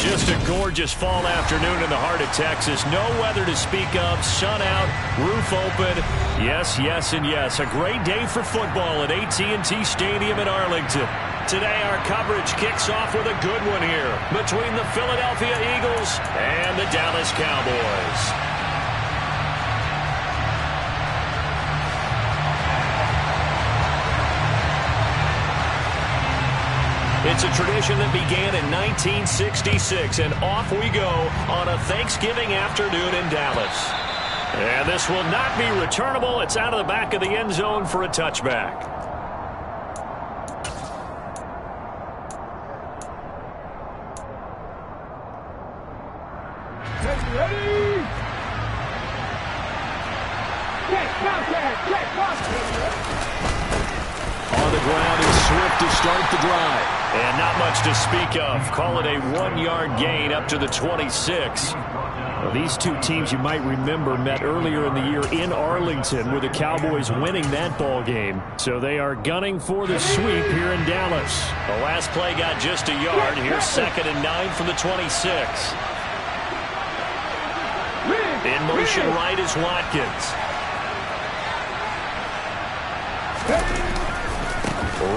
Just a gorgeous fall afternoon in the heart of Texas. No weather to speak of. Sun out, roof open. Yes, yes, and yes. A great day for football at AT&T Stadium in Arlington. Today our coverage kicks off with a good one here between the Philadelphia Eagles and the Dallas Cowboys. It's a tradition that began in 1966, and off we go on a Thanksgiving afternoon in Dallas. And this will not be returnable. It's out of the back of the end zone for a touchback. Ready? Check contact. On the ground is Swift to start the drive. And not much to speak of. Call it a 1-yard gain up to the 26. Well, these two teams, you might remember, met earlier in the year in Arlington with the Cowboys winning that ball game. So they are gunning for the sweep here in Dallas. The last play got just a yard. Here's 2nd and 9 from the 26. In motion right is Watkins.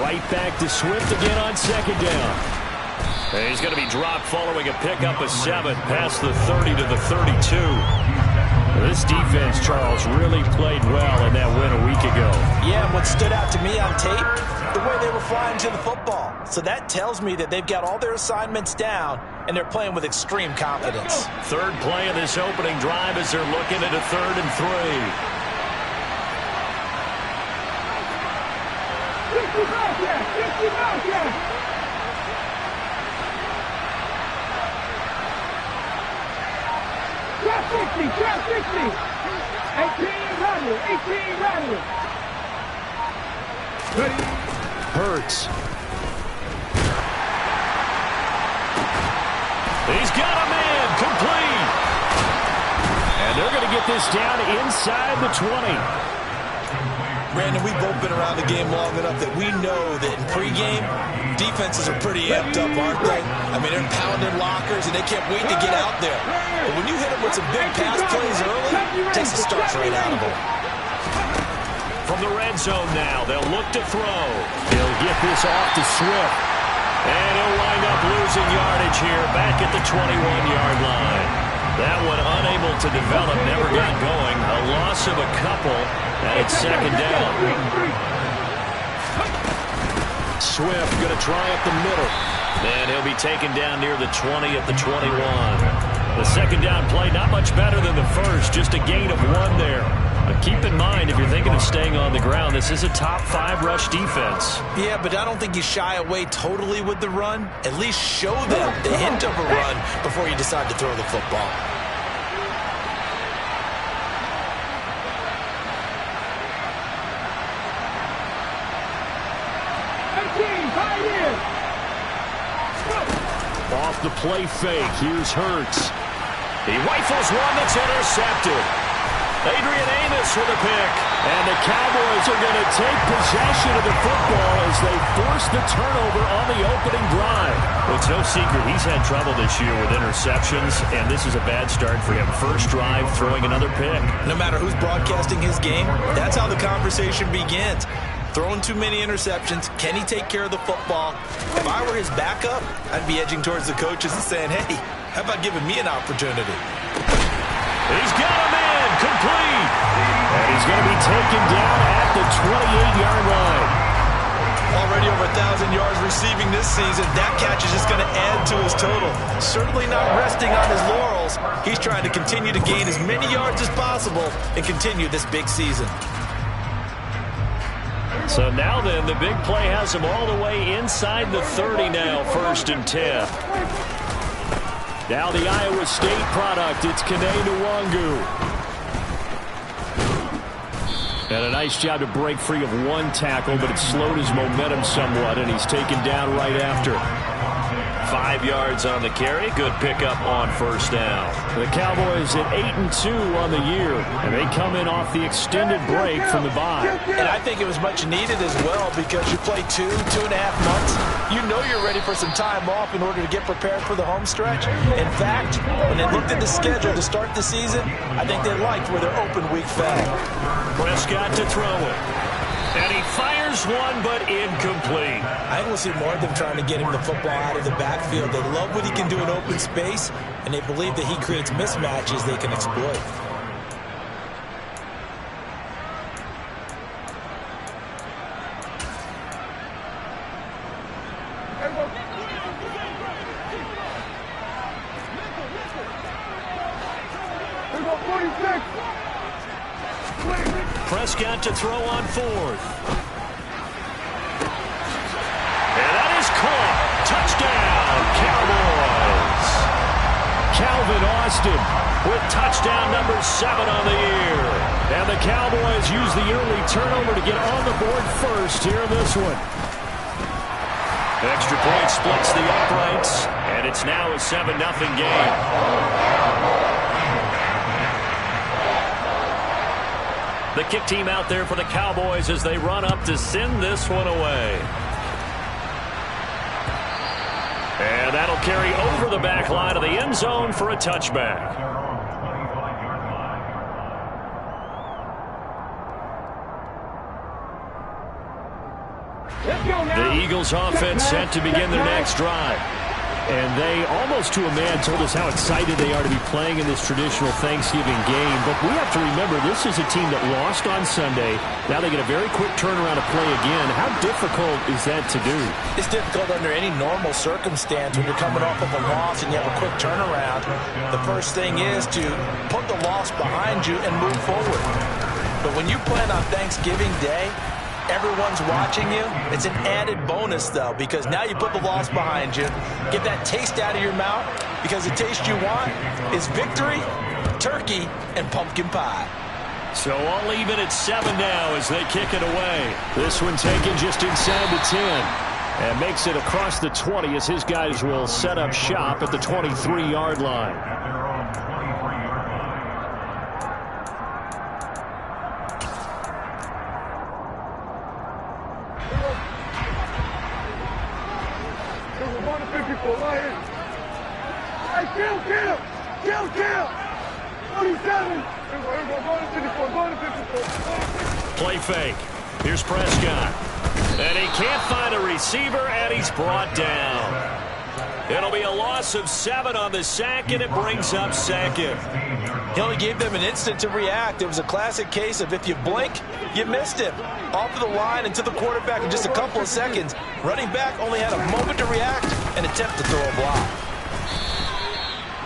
Right back to Swift again on 2nd down. And he's going to be dropped following a pickup of 7 past the 30 to the 32. This defense, Charles, really played well in that win a week ago. Yeah, what stood out to me on tape, the way they were flying to the football. So that tells me that they've got all their assignments down, and they're playing with extreme confidence. Third play of this opening drive as they're looking at a 3rd and 3. 50 miles, yeah. Drop 60. 18 running. Hurts. He's got a man, complete. And they're going to get this down inside the 20. Brandon, we've both been around the game long enough that we know that in pregame, defenses are pretty amped up, aren't they? I mean, they're pounding lockers, and they can't wait to get out there. But when you hit them with some big pass plays early, it takes the starch right out of them. From the red zone now, they'll look to throw. He'll get this off to Swift. And he'll wind up losing yardage here back at the 21-yard line. That one unable to develop, never got going. A loss of a couple, and it's 2nd down. Swift going to try up the middle. And he'll be taken down near the 20 at the 21. The 2nd down play, not much better than the first, just a gain of 1 there. But keep in mind, if you're thinking of staying on the ground, this is a top 5 rush defense. Yeah, but I don't think you shy away totally with the run. At least show them the hint of a run before you decide to throw the football. Off the play fake, here's Hurts. He rifles one that's intercepted. Adrian Amos with a pick. And the Cowboys are going to take possession of the football as they force the turnover on the opening drive. Well, it's no secret he's had trouble this year with interceptions, and this is a bad start for him. First drive, throwing another pick. No matter who's broadcasting his game, that's how the conversation begins. Throwing too many interceptions. Can he take care of the football? If I were his backup, I'd be edging towards the coaches and saying, hey, how about giving me an opportunity? He's got a man, complete. And he's going to be taken down at the 28-yard line. Already over 1,000 yards receiving this season. That catch is just going to add to his total. Certainly not resting on his laurels. He's trying to continue to gain as many yards as possible and continue this big season. So now then, the big play has him all the way inside the 30 now, 1st and 10. Now the Iowa State product, it's Kene Nwangu. And a nice job to break free of 1 tackle, but it slowed his momentum somewhat, and he's taken down right after. 5 yards on the carry. Good pickup on first down. The Cowboys at 8-2 on the year, and they come in off the extended break from the bye. And I think it was much needed as well because you play 2.5 months. You know you're ready for some time off in order to get prepared for the home stretch. In fact, when they looked at the schedule to start the season, I think they liked where their open week fell. Prescott to throw it. And he fires one, but incomplete. I think we'll see more of them trying to get him the football out of the backfield. They love what he can do in open space, and they believe that he creates mismatches they can exploit. Prescott to throw on 4th. And that is caught. Touchdown, Cowboys. Calvin Austin with touchdown number 7 on the year. And the Cowboys use the early turnover to get on the board first here in this one. Extra point splits the uprights, and it's now a 7-0 game. The kick team out there for the Cowboys as they run up to send this one away. And that'll carry over the back line of the end zone for a touchback. The Eagles offense set to begin their next drive. And they, almost to a man, told us how excited they are to be playing in this traditional Thanksgiving game. But we have to remember, this is a team that lost on Sunday. Now they get a very quick turnaround to play again. How difficult is that to do? It's difficult under any normal circumstance when you're coming off of a loss and you have a quick turnaround. The first thing is to put the loss behind you and move forward. But when you plan on Thanksgiving Day, everyone's watching you. It's an added bonus, though, because now you put the loss behind you. Get that taste out of your mouth, because the taste you want is victory, turkey, and pumpkin pie. So all even at 7 now as they kick it away. This one taken just inside the 10. And makes it across the 20 as his guys will set up shop at the 23-yard line. Play fake. Here's Prescott. And he can't find a receiver, and he's brought down. It'll be a loss of 7 on the sack, and it brings up second. He only gave them an instant to react. It was a classic case of if you blink, you missed him. Off of the line and to the quarterback in just a couple of seconds. Running back only had a moment to react and attempt to throw a block.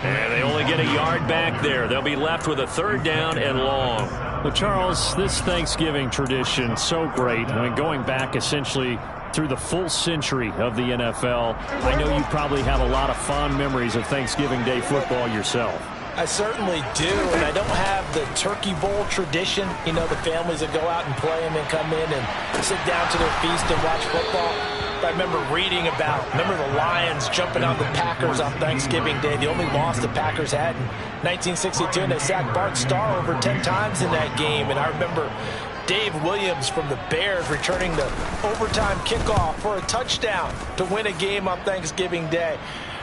And they only get a yard back there. They'll be left with a 3rd down and long. But, Charles, this Thanksgiving tradition, so great. I mean, going back essentially through the full century of the NFL. I know you probably have a lot of fond memories of Thanksgiving Day football yourself. I certainly do, and I don't have the Turkey Bowl tradition. You know, the families that go out and play and then come in and sit down to their feast and watch football. I remember reading about, the Lions jumping on the Packers on Thanksgiving Day. The only loss the Packers had in 1962, and they sacked Bart Starr over 10 times in that game. And I remember Dave Williams from the Bears returning the overtime kickoff for a touchdown to win a game on Thanksgiving Day.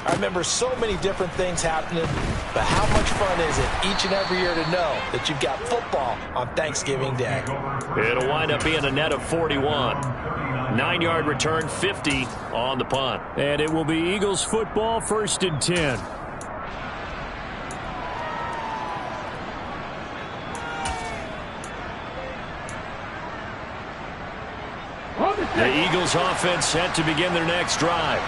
I remember so many different things happening, but how much fun is it each and every year to know that you've got football on Thanksgiving Day? It'll wind up being a net of 41. 9-yard return, 50 on the punt. And it will be Eagles football, 1st and 10. The Eagles offense set to begin their next drive.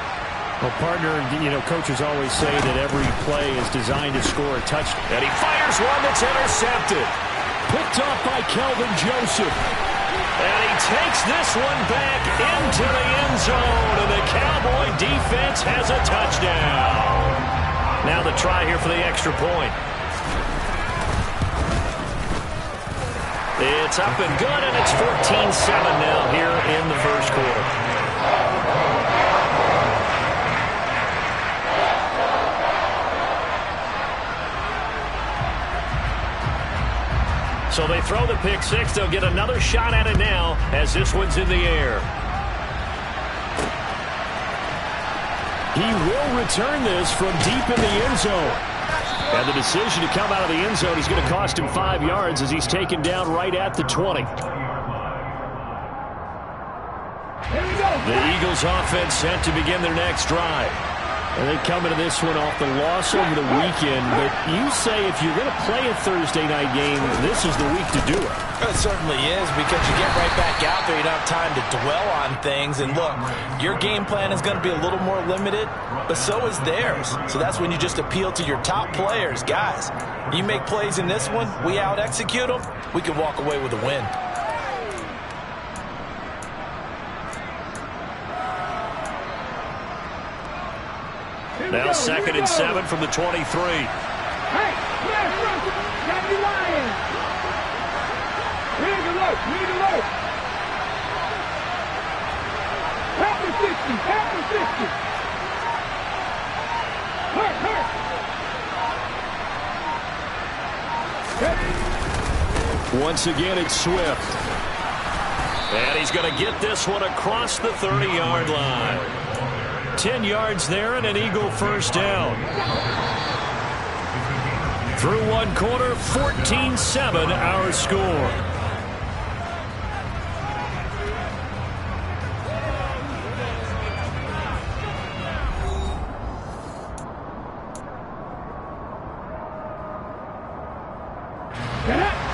Well, partner, coaches always say that every play is designed to score a touchdown. And he fires one that's intercepted. Picked off by Kelvin Joseph. And he takes this one back into the end zone. And the Cowboy defense has a touchdown. Now the try here for the extra point. It's up and good, and it's 14-7 now here in the first quarter. So they throw the pick six. They'll get another shot at it now as this one's in the air. He will return this from deep in the end zone. And the decision to come out of the end zone is going to cost him 5 yards as he's taken down right at the 20. The Eagles offense set to begin their next drive. And they come into this one off the loss over the weekend. But you say if you're going to play a Thursday night game, this is the week to do it. It certainly is, because you get right back out there. You don't have time to dwell on things. And look, your game plan is going to be a little more limited, but so is theirs. So that's when you just appeal to your top players. Guys, you make plays in this one, we out-execute them, we can walk away with a win. Now 2nd and 7 from the 23. Hey, flash rush. Got me lying. Read the look. Read the look. Half the 60. Half the 60. Hurt. Once again, it's Swift. And he's going to get this one across the 30-yard line. 10 yards there and an Eagle first down. Through one quarter, 14-7 our score.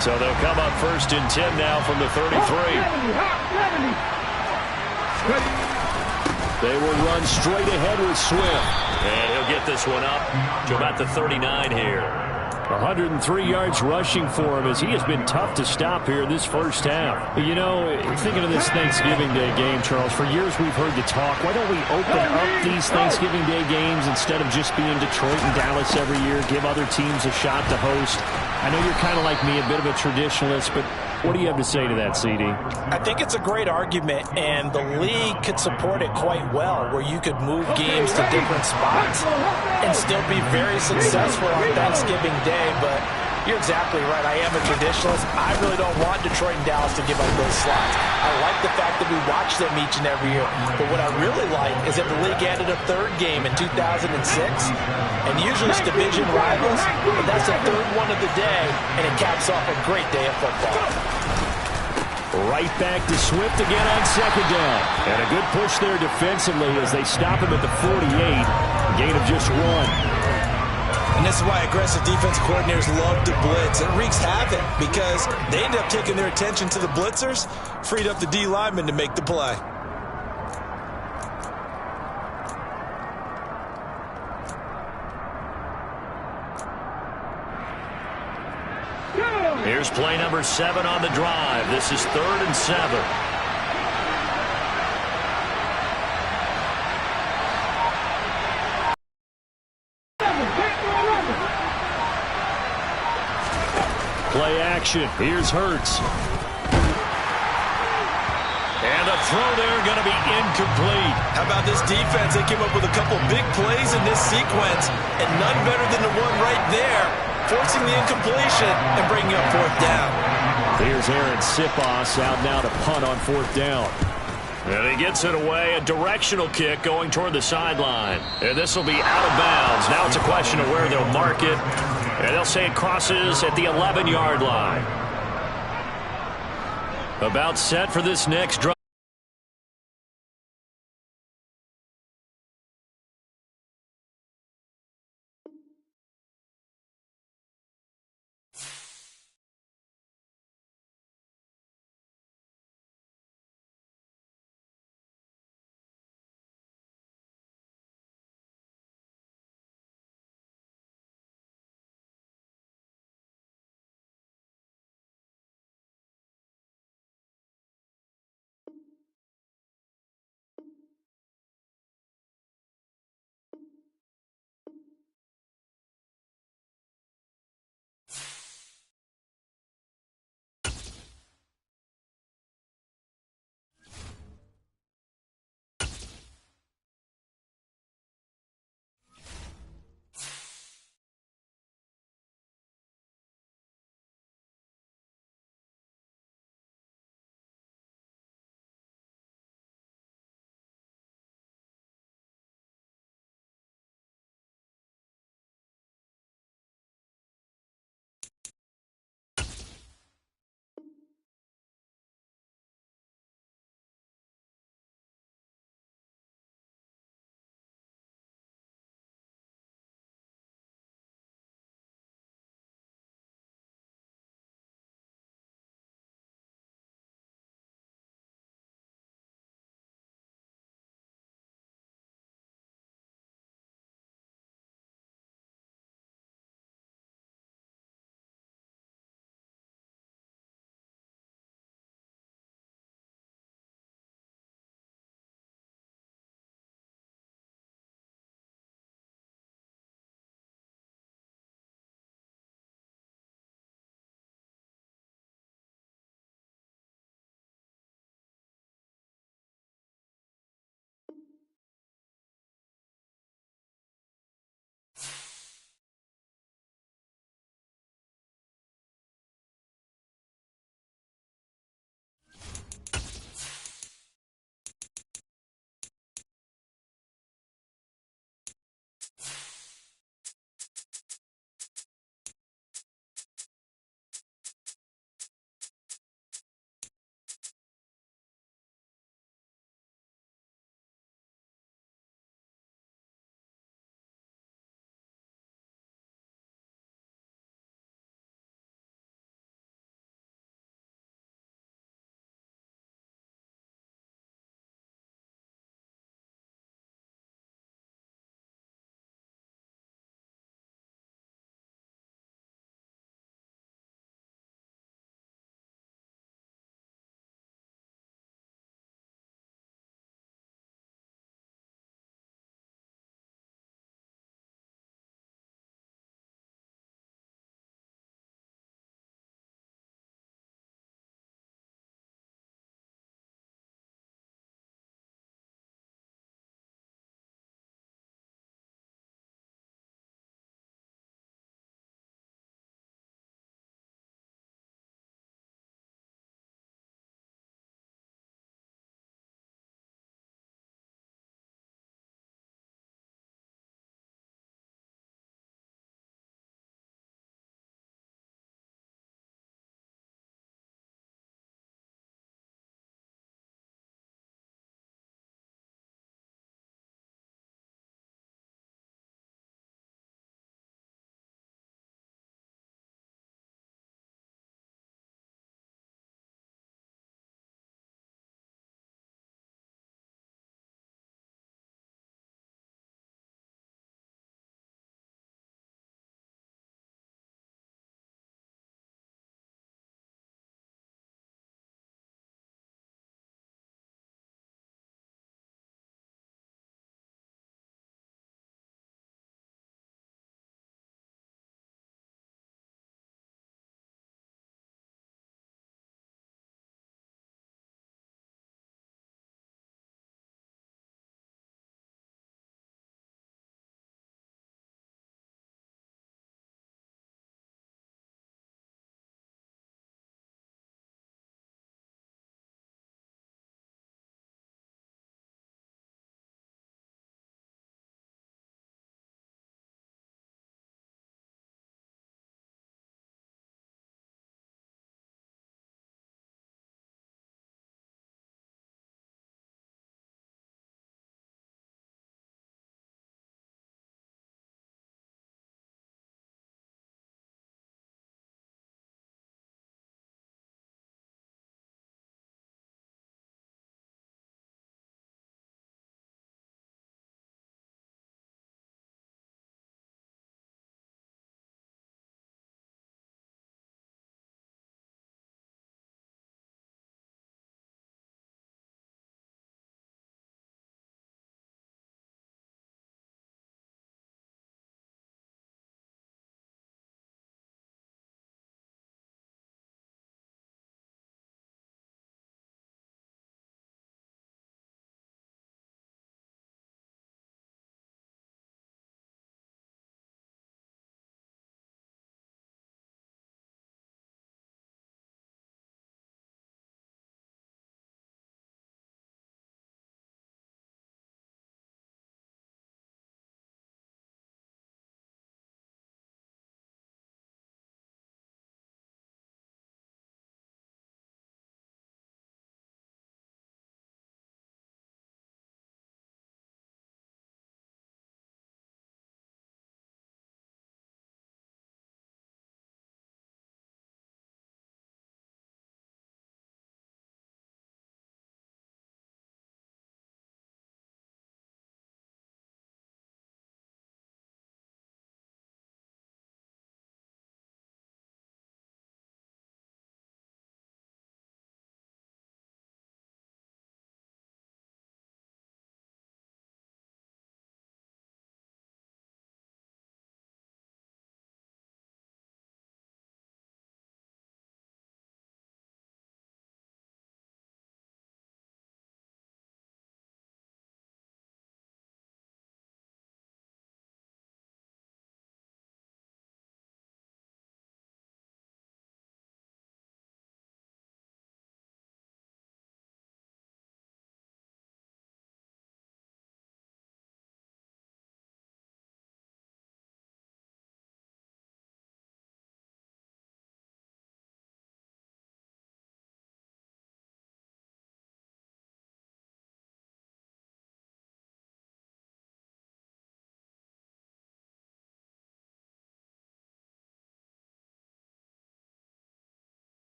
So they'll come up 1st and 10 now from the 33. They will run straight ahead with Swift. And he'll get this one up to about the 39 here. 103 yards rushing for him as he has been tough to stop here in this first half. You know, thinking of this Thanksgiving Day game, Charles, for years we've heard the talk, why don't we open up these Thanksgiving Day games instead of just being Detroit and Dallas every year, give other teams a shot to host? I know you're kind of like me, a bit of a traditionalist, but what do you have to say to that, CD? I think it's a great argument, and the league could support it quite well, where you could move games to different spots and still be very successful on Thanksgiving Day. But you're exactly right. I am a traditionalist. I really don't want Detroit and Dallas to give up those slots. I like the fact that we watch them each and every year. But what I really like is that the league added a third game in 2006. And usually it's division rivals, but that's the third one of the day, and it caps off a great day of football. Right back to Swift again on 2nd down. And a good push there defensively as they stop him at the 48. Gain of just 1. And this is why aggressive defensive coordinators love to blitz. It wreaks havoc because they end up taking their attention to the blitzers, freed up the D lineman to make the play. Here's play number 7 on the drive. This is 3rd and 7. Play action. Here's Hurts. And the throw there going to be incomplete. How about this defense? They came up with a couple big plays in this sequence, and none better than the one right there, forcing the incompletion and bringing up 4th down. Here's Aaron Sipos out now to punt on 4th down. And he gets it away, a directional kick going toward the sideline. And this will be out of bounds. Now it's a question of where they'll mark it. And they'll say it crosses at the 11-yard line. About set for this next drive.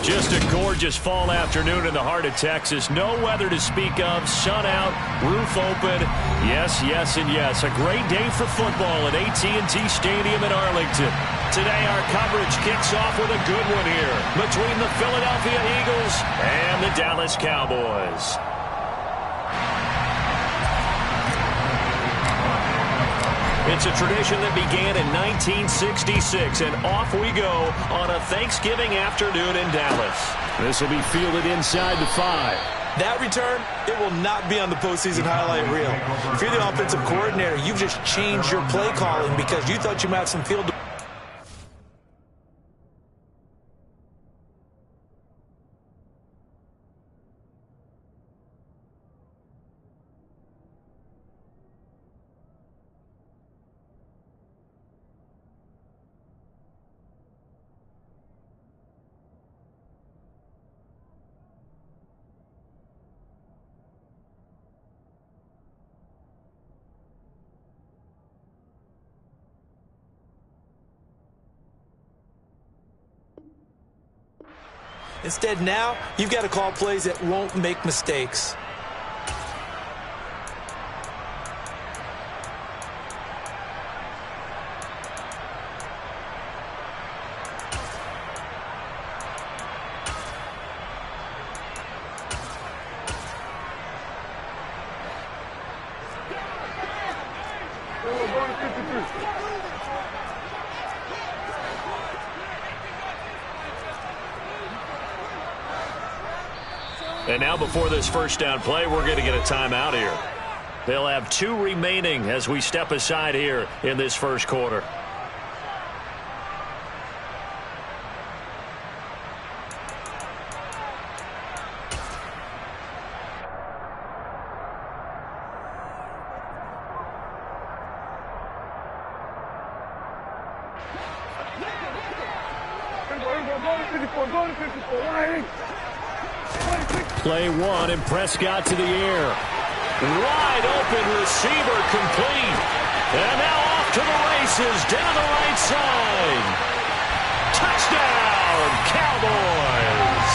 Just a gorgeous fall afternoon in the heart of Texas. No weather to speak of. Sun out, roof open. Yes, yes, and yes. A great day for football at AT&T Stadium in Arlington. Today our coverage kicks off with a good one here between the Philadelphia Eagles and the Dallas Cowboys. It's a tradition that began in 1966, and off we go on a Thanksgiving afternoon in Dallas. This will be fielded inside the 5. That return, it will not be on the postseason highlight reel. If you're the offensive coordinator, you've just changed your play calling because you thought you might have some field. Instead, now, you've got to call plays that won't make mistakes. And now before this first down play, we're going to get a timeout here. They'll have 2 remaining as we step aside here in this first quarter. Play 1 and Prescott to the air. Wide open receiver complete. And now off to the races down the right side. Touchdown, Cowboys.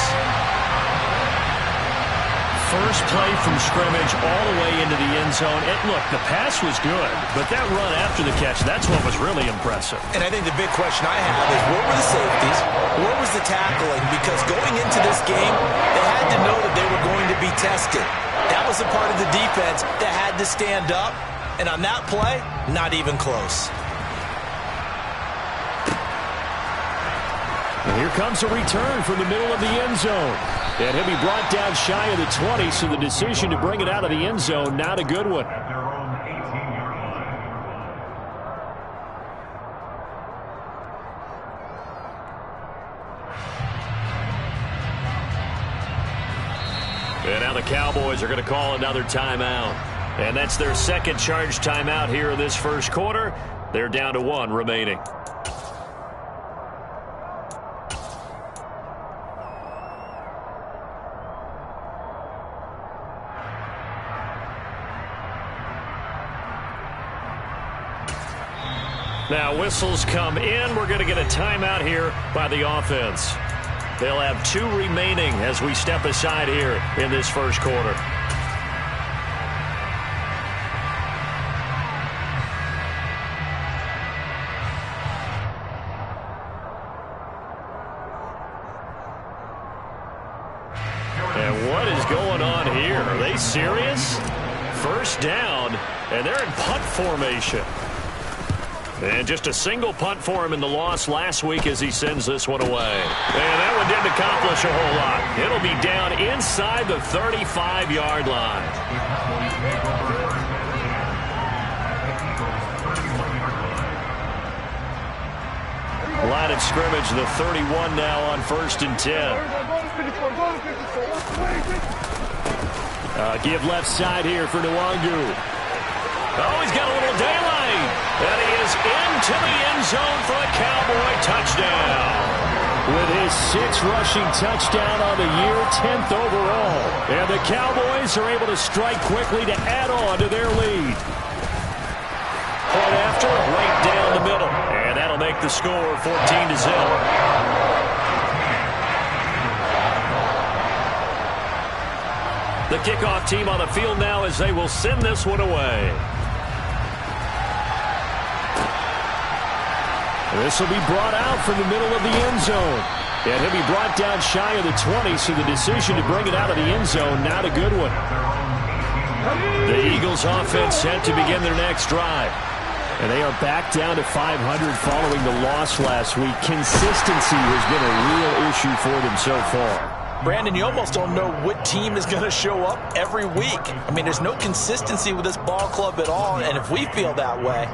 First play from scrimmage all the way into the end zone. And look, the pass was good, but that run after the catch, that's what was really impressive. And I think the big question I have is, what were the safeties? What was the tackling? Because going into this game, they had to know that they were going to be tested. That was a part of the defense that had to stand up. And on that play, not even close. And here comes a return from the middle of the end zone. And he'll be brought down shy of the 20, so the decision to bring it out of the end zone, not a good one. And now the Cowboys are going to call another timeout. And that's their second charge timeout here in this first quarter. They're down to 1 remaining. Now whistles come in. We're going to get a timeout here by the offense. They'll have 2 remaining as we step aside here in this first quarter. And what is going on here? Are they serious? First down, and they're in punt formation. And just a single punt for him in the loss last week as he sends this one away. And that one didn't accomplish a whole lot. It'll be down inside the 35-yard line. Line of scrimmage, the 31 now on 1st and 10. Give left side here for Nwangu. Oh, he's got a little daylight. And he is into the end zone for a Cowboy touchdown. With his 6th rushing touchdown on the year, 10th overall. And the Cowboys are able to strike quickly to add on to their lead. Point after, right down the middle. And that'll make the score 14-0. The kickoff team on the field now as they will send this one away. This will be brought out from the middle of the end zone. And he'll be brought down shy of the 20, so the decision to bring it out of the end zone, not a good one. The Eagles offense set to begin their next drive. And they are back down to 500 following the loss last week. Consistency has been a real issue for them so far. Brandon, you almost don't know what team is going to show up every week. I mean, there's no consistency with this ball club at all, and if we feel that way,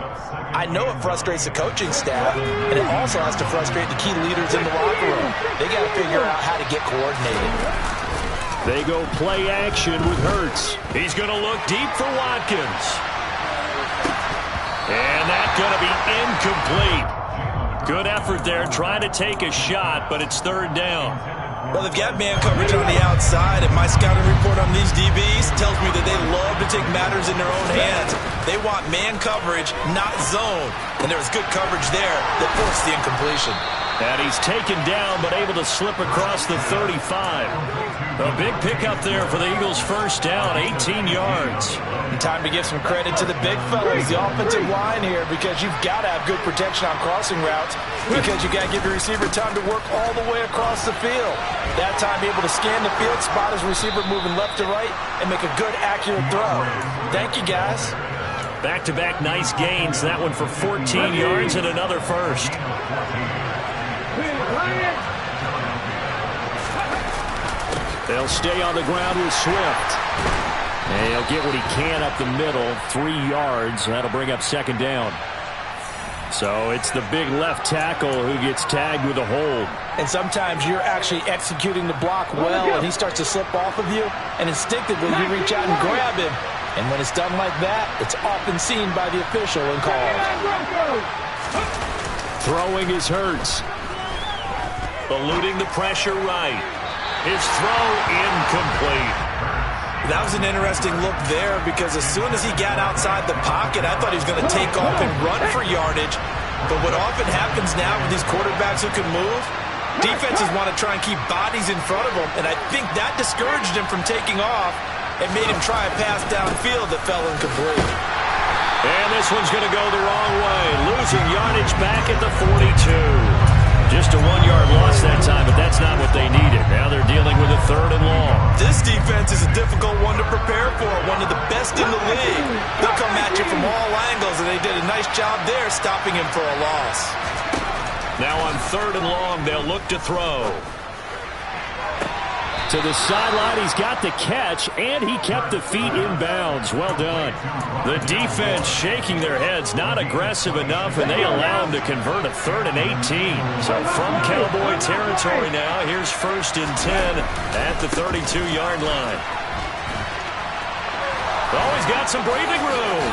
I know it frustrates the coaching staff, and it also has to frustrate the key leaders in the locker room. They got to figure out how to get coordinated. They go play action with Hurts. He's going to look deep for Watkins. And that's going to be incomplete. Good effort there, trying to take a shot, but it's third down. Well, they've got man coverage on the outside, and my scouting report on these DBs tells me that they love to take matters in their own hands. They want man coverage, not zone. And there was good coverage there that forced the incompletion. And he's taken down, but able to slip across the 35. A big pickup there for the Eagles' first down, 18 yards. And time to give some credit to the big fellas, the offensive line here, because you've got to have good protection on crossing routes, because you got to give your receiver time to work all the way across the field. That time, be able to scan the field, spot his receiver moving left to right, and make a good, accurate throw. Thank you, guys. Back-to-back nice gains. That one for 14 yards and another first. They'll stay on the ground with Swift. And he'll get what he can up the middle, 3 yards. That'll bring up second down. So it's the big left tackle who gets tagged with a hold. And sometimes you're actually executing the block well, and he starts to slip off of you, and instinctively you reach out and grab him. And when it's done like that, it's often seen by the official and called. Throwing is Hurts. Eluding the pressure right. His throw incomplete. That was an interesting look there, because as soon as he got outside the pocket, I thought he was going to take off and run for yardage. But what often happens now with these quarterbacks who can move, defenses want to try and keep bodies in front of them, and I think that discouraged him from taking off and made him try a pass downfield that fell incomplete. And this one's going to go the wrong way, losing yardage back at the 42. Just a 1-yard loss that time, but that's not what they needed. Now they're dealing with a third and long. This defense is a difficult one to prepare for, one of the best in the league. They'll come at you from all angles, and they did a nice job there stopping him for a loss. Now on third and long, they'll look to throw. To the sideline, he's got the catch, and he kept the feet in bounds. Well done. The defense shaking their heads, not aggressive enough, and they allow him to convert a 3rd and 18. So from Cowboy territory now, here's 1st and 10 at the 32-yard line. Oh, he's got some breathing room.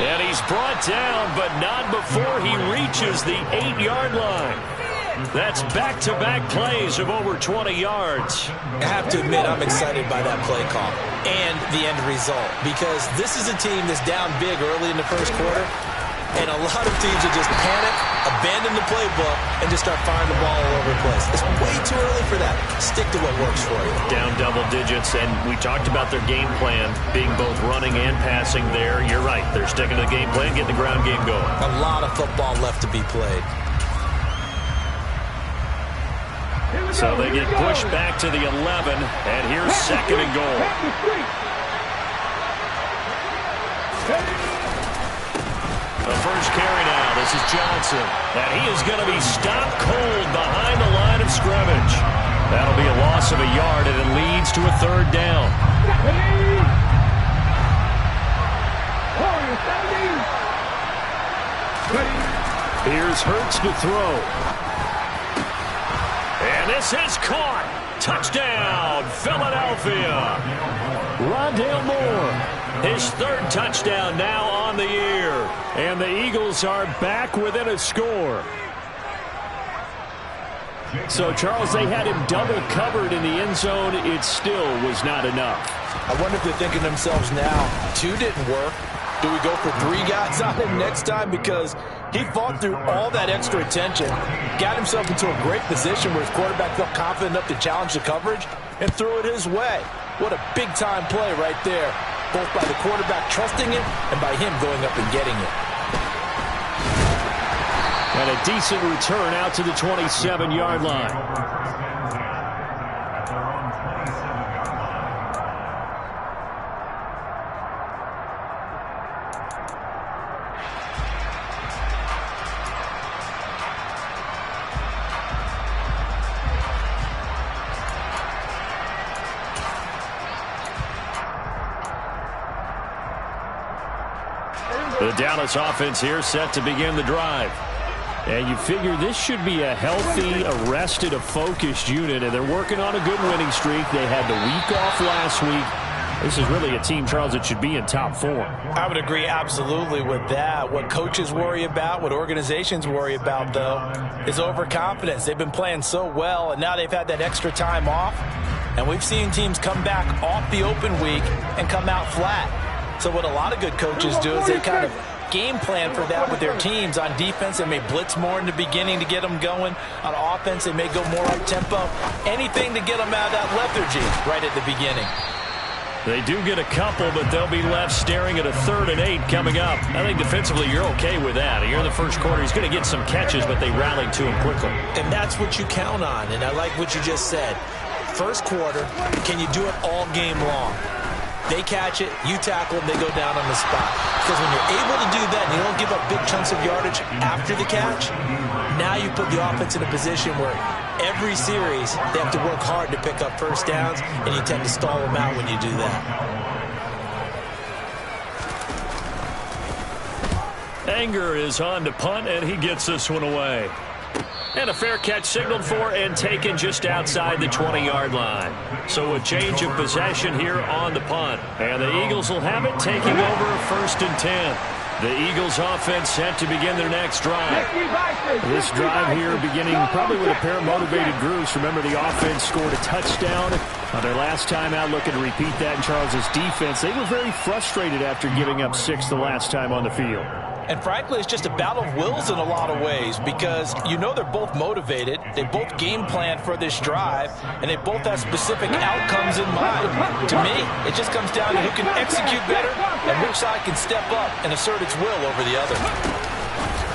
And he's brought down, but not before he reaches the 8-yard line. That's back-to-back plays of over 20 yards. I have to admit, I'm excited by that play call and the end result, because this is a team that's down big early in the first quarter, and a lot of teams will just panic, abandon the playbook, and just start firing the ball all over the place. It's way too early for that. Stick to what works for you. Down double digits, and we talked about their game plan being both running and passing there. You're right. They're sticking to the game plan, getting the ground game going. A lot of football left to be played. So they get pushed back to the 11, and here's 2nd and goal. The first carry now. This is Johnson. And he is going to be stopped cold behind the line of scrimmage. That'll be a loss of a yard, and it leads to a 3rd down. Here's Hurts to throw. And this is caught. Touchdown, Philadelphia. Rondale Moore, his 3rd touchdown now on the year. And the Eagles are back within a score. So, Charles, they had him double covered in the end zone. It still was not enough. I wonder if they're thinking to themselves now, 2 didn't work. Do we go for 3 guys on him next time? Because he fought through all that extra attention, got himself into a great position where his quarterback felt confident enough to challenge the coverage and threw it his way. What a big-time play right there, both by the quarterback trusting it and by him going up and getting it. And a decent return out to the 27-yard line. The Dallas offense here set to begin the drive. And you figure this should be a healthy, arrested, a focused unit, and they're working on a good winning streak. They had the week off last week. This is really a team, Charles, that should be in top form. I would agree absolutely with that. What coaches worry about, what organizations worry about, though, is overconfidence. They've been playing so well, and now they've had that extra time off. And we've seen teams come back off the open week and come out flat. So what a lot of good coaches do is they kind of game plan for that with their teams. On defense, they may blitz more in the beginning to get them going. On offense, they may go more up-tempo. Anything to get them out of that lethargy right at the beginning. They do get a couple, but they'll be left staring at a 3rd and 8 coming up. I think defensively you're okay with that. Here in the first quarter, he's going to get some catches, but they rallied to him quickly. And that's what you count on, and I like what you just said. First quarter, can you do it all game long? They catch it, you tackle them, they go down on the spot. Because when you're able to do that and you don't give up big chunks of yardage after the catch, now you put the offense in a position where every series they have to work hard to pick up first downs, and you tend to stall them out when you do that. Anger is on to punt, and he gets this one away. And a fair catch signaled for and taken just outside the 20-yard line. So a change of possession here on the punt. And the Eagles will have it, taking over 1st and 10. The Eagles offense set to begin their next drive. This drive here beginning probably with a pair of motivated groups. Remember, the offense scored a touchdown on their last time out, looking to repeat that in Charles's defense. They were very frustrated after giving up 6 the last time on the field. And frankly, it's just a battle of wills in a lot of ways, because you know they're both motivated, they both game plan for this drive, and they both have specific outcomes in mind. To me, it just comes down to who can execute better and which side can step up and assert its will over the other.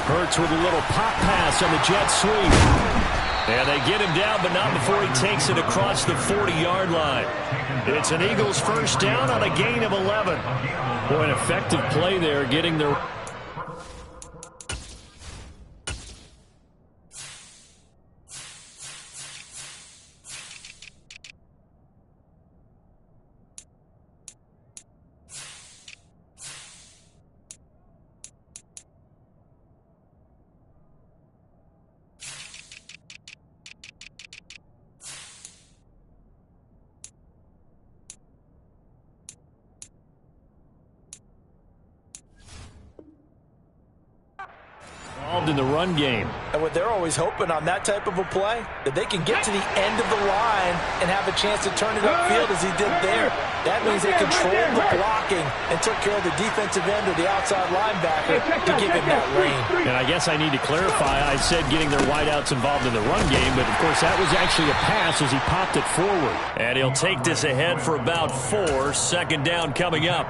Hurts with a little pop pass on the jet sweep. And they get him down, but not before he takes it across the 40-yard line. It's an Eagles first down on a gain of 11. Boy, an effective play there, getting their... in the run game. And what they're always hoping on that type of a play, that they can get to the end of the line and have a chance to turn it upfield as he did there. That means they controlled the blocking and took care of the defensive end or the outside linebacker to give him that lane. And I guess I need to clarify, I said getting their wideouts involved in the run game, but of course that was actually a pass as he popped it forward. And he'll take this ahead for about 4, 2nd down coming up.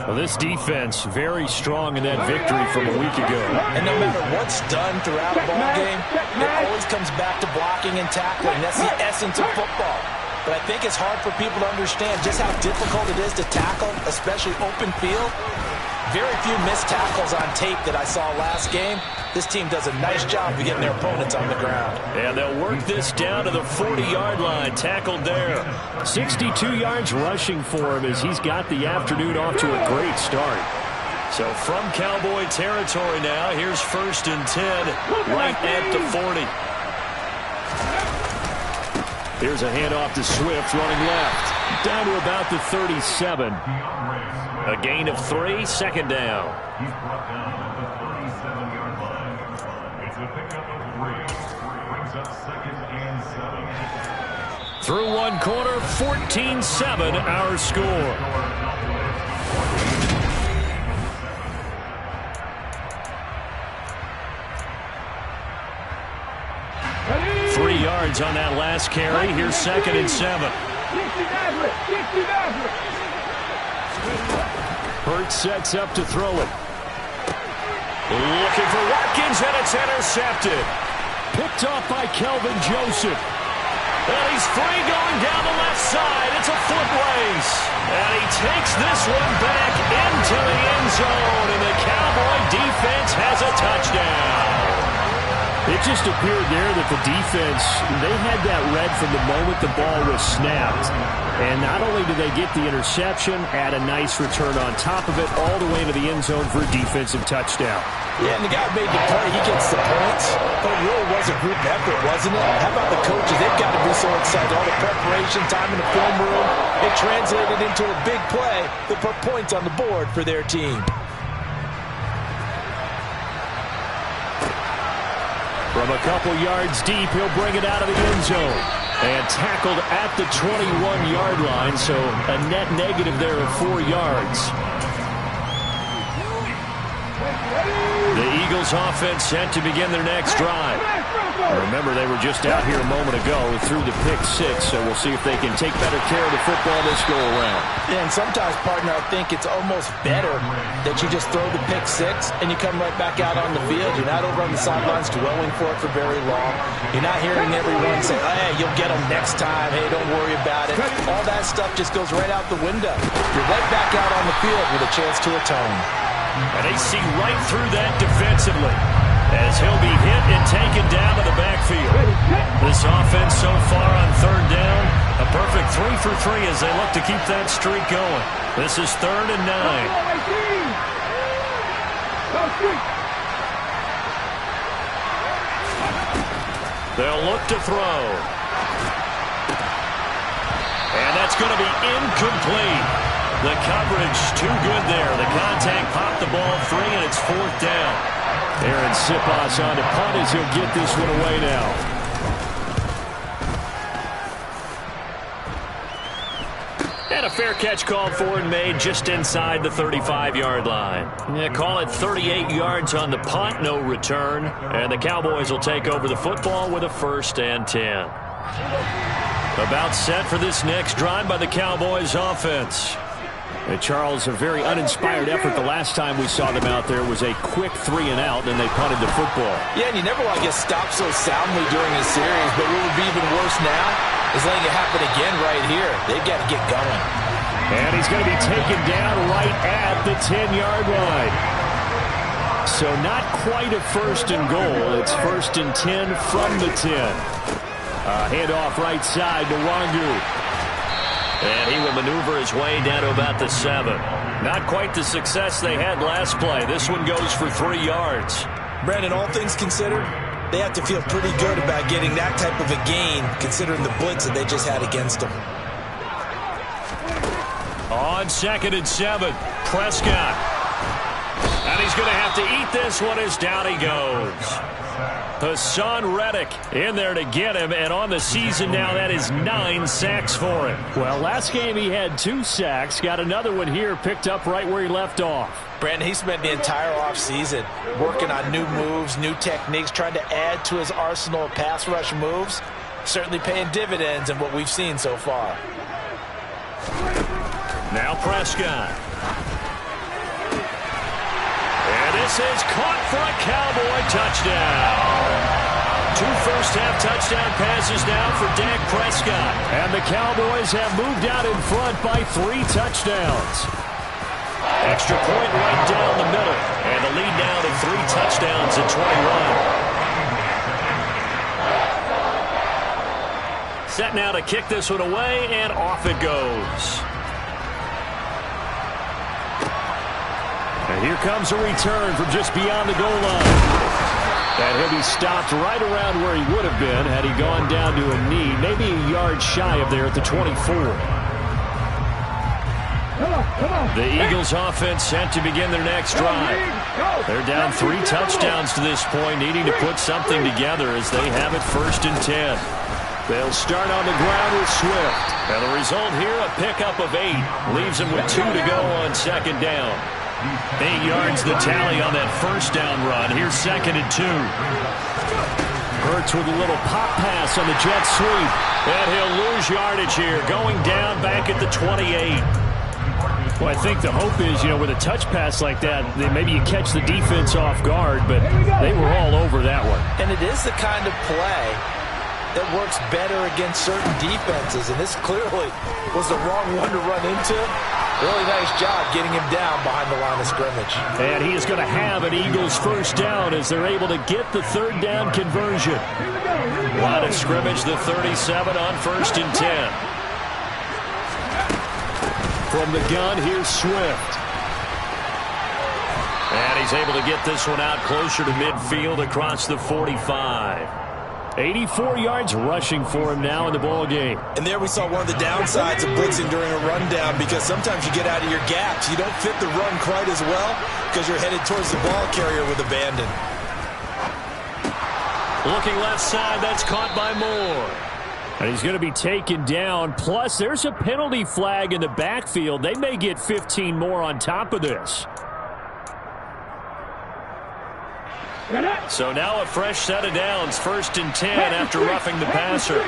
Well, this defense very strong in that victory from a week ago. And no matter what's done throughout a ball game, it always comes back to blocking and tackling. That's the essence of football. But I think it's hard for people to understand just how difficult it is to tackle, especially open field. Very few missed tackles on tape that I saw last game. This team does a nice job of getting their opponents on the ground. And they'll work this down to the 40-yard line, tackled there. 62 yards rushing for him as he's got the afternoon off to a great start. So from Cowboy territory now, here's 1st and 10, right at the 40. Here's a handoff to Swift, running left, down to about the 37. A gain of 3, 2nd down. Through one quarter, 14-7 our score. 3 yards on that last carry. Here's 2nd and 7. Hurt sets up to throw it. Looking for Watkins, and it's intercepted. Picked off by Kelvin Joseph. And he's free going down the left side. It's a foot race. And he takes this one back into the end zone. And the Cowboy defense has a touchdown. It just appeared there that the defense, they had that read from the moment the ball was snapped. And not only did they get the interception, add a nice return on top of it, all the way into the end zone for a defensive touchdown. Yeah, and the guy made the play. He gets the points. But it really was a group effort, wasn't it? How about the coaches? They've got to be so excited. All the preparation, time in the film room, it translated into a big play that put points on the board for their team. From a couple yards deep, he'll bring it out of the end zone. And tackled at the 21-yard line, so a net negative there of 4 yards. The Eagles offense set to begin their next drive. Remember, they were just out here a moment ago through the pick 6, so we'll see if they can take better care of the football this go-around. Yeah, and sometimes, partner, I think it's almost better that you just throw the pick 6 and you come right back out on the field. You're not over on the sidelines dwelling for it for very long. You're not hearing everyone say, hey, you'll get them next time. Hey, don't worry about it. All that stuff just goes right out the window. You're right back out on the field with a chance to atone. And they see right through that defensively as he'll be hit and taken down to the backfield. This offense so far on third down, a perfect 3 for 3 as they look to keep that streak going. This is 3rd and 9. They'll look to throw. And that's going to be incomplete. The coverage too good there. The contact popped the ball free, and it's 4th down. Aaron Siposs on to punt as he'll get this one away now. And a fair catch called for and made just inside the 35-yard line. Yeah, call it 38 yards on the punt, no return. And the Cowboys will take over the football with a 1st and 10. About set for this next drive by the Cowboys offense. And Charles, a very uninspired effort the last time we saw them out there was a quick 3 and out, and they punted the football. Yeah, and you never want to get stopped so soundly during a series, but what would be even worse now is letting it happen again right here. They've got to get going. And he's going to be taken down right at the 10-yard line. So not quite a 1st and goal. It's 1st and 10 from the 10. Handoff right side to Wangu. And he will maneuver his way down to about the 7. Not quite the success they had last play. This one goes for 3 yards. Brandon, all things considered, they have to feel pretty good about getting that type of a gain, considering the blitz that they just had against them. On 2nd and 7, Prescott. And he's going to have to eat this one as down he goes. Hassan Reddick in there to get him, and on the season now, that is 9 sacks for him. Well, last game he had 2 sacks. Got another one here, picked up right where he left off. Brandon, he spent the entire offseason working on new moves, new techniques, trying to add to his arsenal of pass rush moves. Certainly paying dividends in what we've seen so far. Now Prescott. And this is caught for a Cowboy touchdown. 2 first-half touchdown passes now for Dak Prescott. And the Cowboys have moved out in front by 3 touchdowns. Extra point right down the middle. And the lead now to 3 touchdowns at 21. Set now to kick this one away, and off it goes. And here comes a return from just beyond the goal line. And he'll be stopped right around where he would have been had he gone down to a knee, maybe a yard shy of there at the 24. The Eagles offense set to begin their next drive. They're down 3 touchdowns to this point, needing to put something together as they have it 1st and 10. They'll start on the ground with Swift. And the result here, a pickup of 8. Leaves them with 2 to go on 2nd down. 8 yards the tally on that 1st down run. Here's 2nd and 2. Hurts with a little pop pass on the jet sweep. And he'll lose lose yardage here, going down back at the 28. Well, I think the hope is, with a touch pass like that, maybe you catch the defense off guard, but they were all over that one. And it is the kind of play that works better against certain defenses, and this clearly was the wrong one to run into. Really nice job getting him down behind the line of scrimmage. And he is going to have an Eagles first down as they're able to get the third down conversion. Line of scrimmage, the 37 on 1st and 10. From the gun, here's Swift. And he's able to get this one out closer to midfield across the 45. 84 yards rushing for him now in the ball game. And there we saw one of the downsides of blitzing during a rundown, because sometimes you get out of your gaps. You don't fit the run quite as well because you're headed towards the ball carrier with abandon. Looking left side, that's caught by Moore. And he's going to be taken down. Plus, there's a penalty flag in the backfield. They may get 15 more on top of this. So now a fresh set of downs. 1st and 10 after roughing the passer.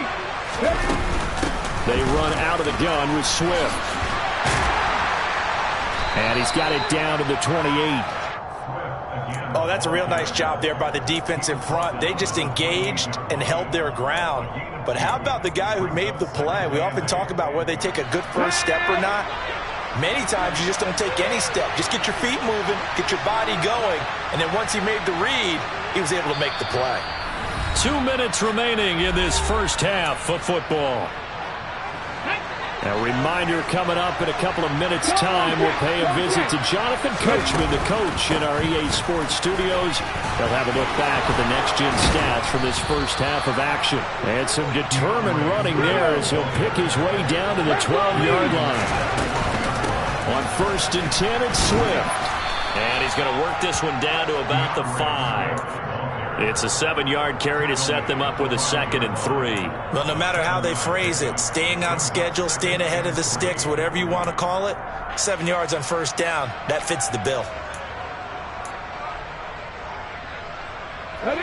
They run out of the gun with Swift. And he's got it down to the 28. Oh, that's a real nice job there by the defense in front. They just engaged and held their ground. But how about the guy who made the play? We often talk about whether they take a good first step or not. Many times you just don't take any step. Just get your feet moving, get your body going, and then once he made the read, he was able to make the play. 2 minutes remaining in this first half of football. A reminder coming up in a couple of minutes' time. We'll pay a visit to Jonathan Coachman, the coach in our EA Sports studios. They'll have a look back at the next-gen stats from this first half of action. And some determined running there as he'll pick his way down to the 12-yard line. On 1st and 10, it's Swift. And he's going to work this one down to about the 5. It's a 7-yard carry to set them up with a 2nd and 3. Well, no matter how they phrase it, staying on schedule, staying ahead of the sticks, whatever you want to call it, 7 yards on 1st down, that fits the bill.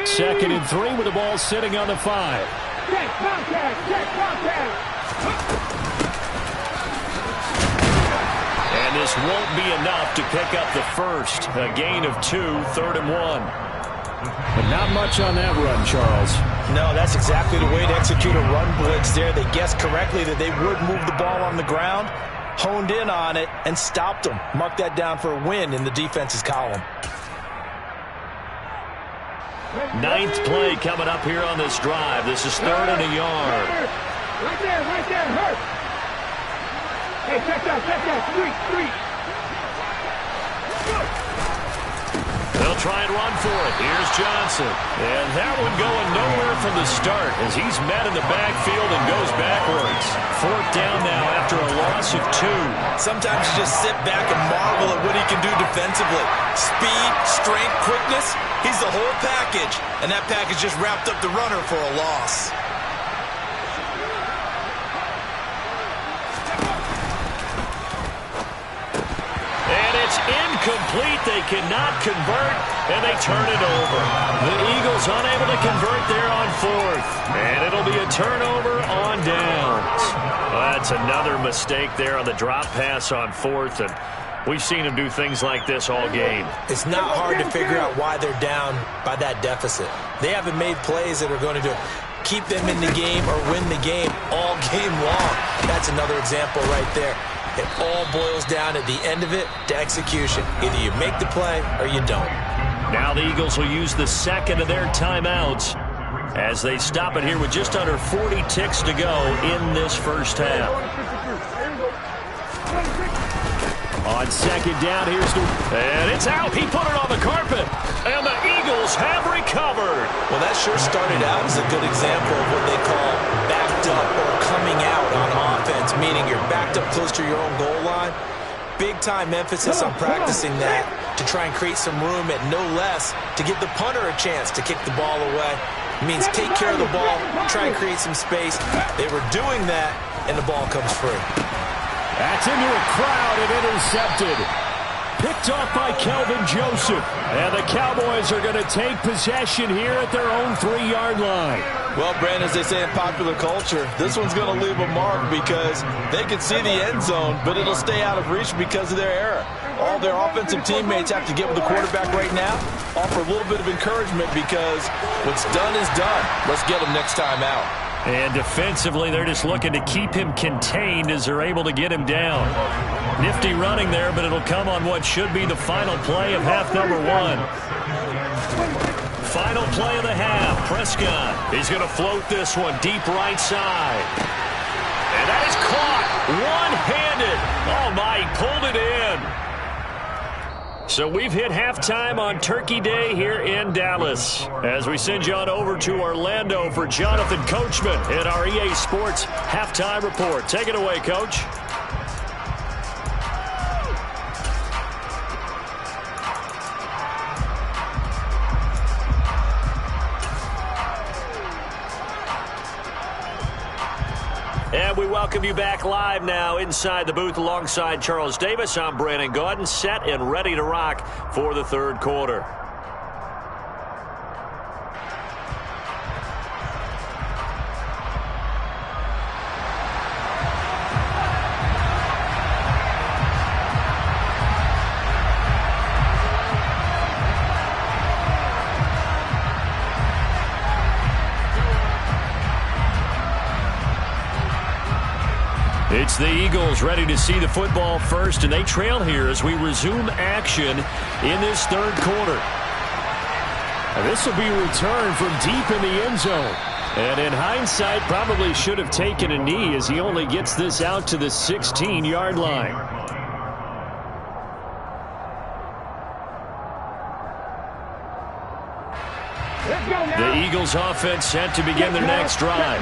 2nd and 3 with the ball sitting on the 5. Check contact, check contact. And this won't be enough to pick up the first. A gain of 2, 3rd and 1. But not much on that run, Charles. No, that's exactly the way to execute a run blitz there. They guessed correctly that they would move the ball on the ground, honed in on it, and stopped them. Mark that down for a win in the defense's column. 9th play coming up here on this drive. This is 3rd and a yard. Right there, hurt. Hey, check that, street. They'll try and run for it. Here's Johnson. And that one going nowhere from the start as he's met in the backfield and goes backwards. 4th down now after a loss of 2. Sometimes you just sit back and marvel at what he can do defensively. Speed, strength, quickness, he's the whole package. And that package just wrapped up the runner for a loss. It's incomplete. They cannot convert, and they turn it over. The Eagles unable to convert there on 4th. And it'll be a turnover on downs. Well, that's another mistake there on the drop pass on 4th, and we've seen them do things like this all game. It's not hard to figure out why they're down by that deficit. They haven't made plays that are going to keep them in the game or win the game all game long. That's another example right there. It all boils down at the end of it to execution. Either you make the play or you don't. Now the Eagles will use the 2nd of their timeouts as they stop it here with just under 40 ticks to go in this first half. On 2nd down, and it's out. He put it on the carpet, and the Eagles have recovered. Well, that sure started out as a good example of what they call backed up or coming out on offense, meaning you're backed up close to your own goal line. Big-time emphasis on practicing that to try and create some room at no less to give the punter a chance to kick the ball away. It means take care of the ball, try and create some space. They were doing that, and the ball comes free. That's into a crowd and intercepted. Picked off by Kelvin Joseph. And the Cowboys are going to take possession here at their own 3-yard line. Well, Brandon, as they say in popular culture, this one's going to leave a mark because they can see the end zone, but it'll stay out of reach because of their error. All their offensive teammates have to get with the quarterback right now, offer a little bit of encouragement because what's done is done. Let's get them next time out. And defensively, they're just looking to keep him contained as they're able to get him down. Nifty running there, but it'll come on what should be the final play of half number 1. Final play of the half. Prescott. He's going to float this one deep right side. And that is caught one-handed. Oh, my, he pulled it in. So we've hit halftime on Turkey Day here in Dallas. As we send you on over to Orlando for Jonathan Coachman in our EA Sports Halftime Report. Take it away, Coach. And we welcome you back live now inside the booth alongside Charles Davis. I'm Brandon Gaudin, set and ready to rock for the third quarter. It's the Eagles ready to see the football first, and they trail here as we resume action in this third quarter. And this will be a return from deep in the end zone. And in hindsight, probably should have taken a knee as he only gets this out to the 16-yard line. The Eagles offense set to begin their next drive.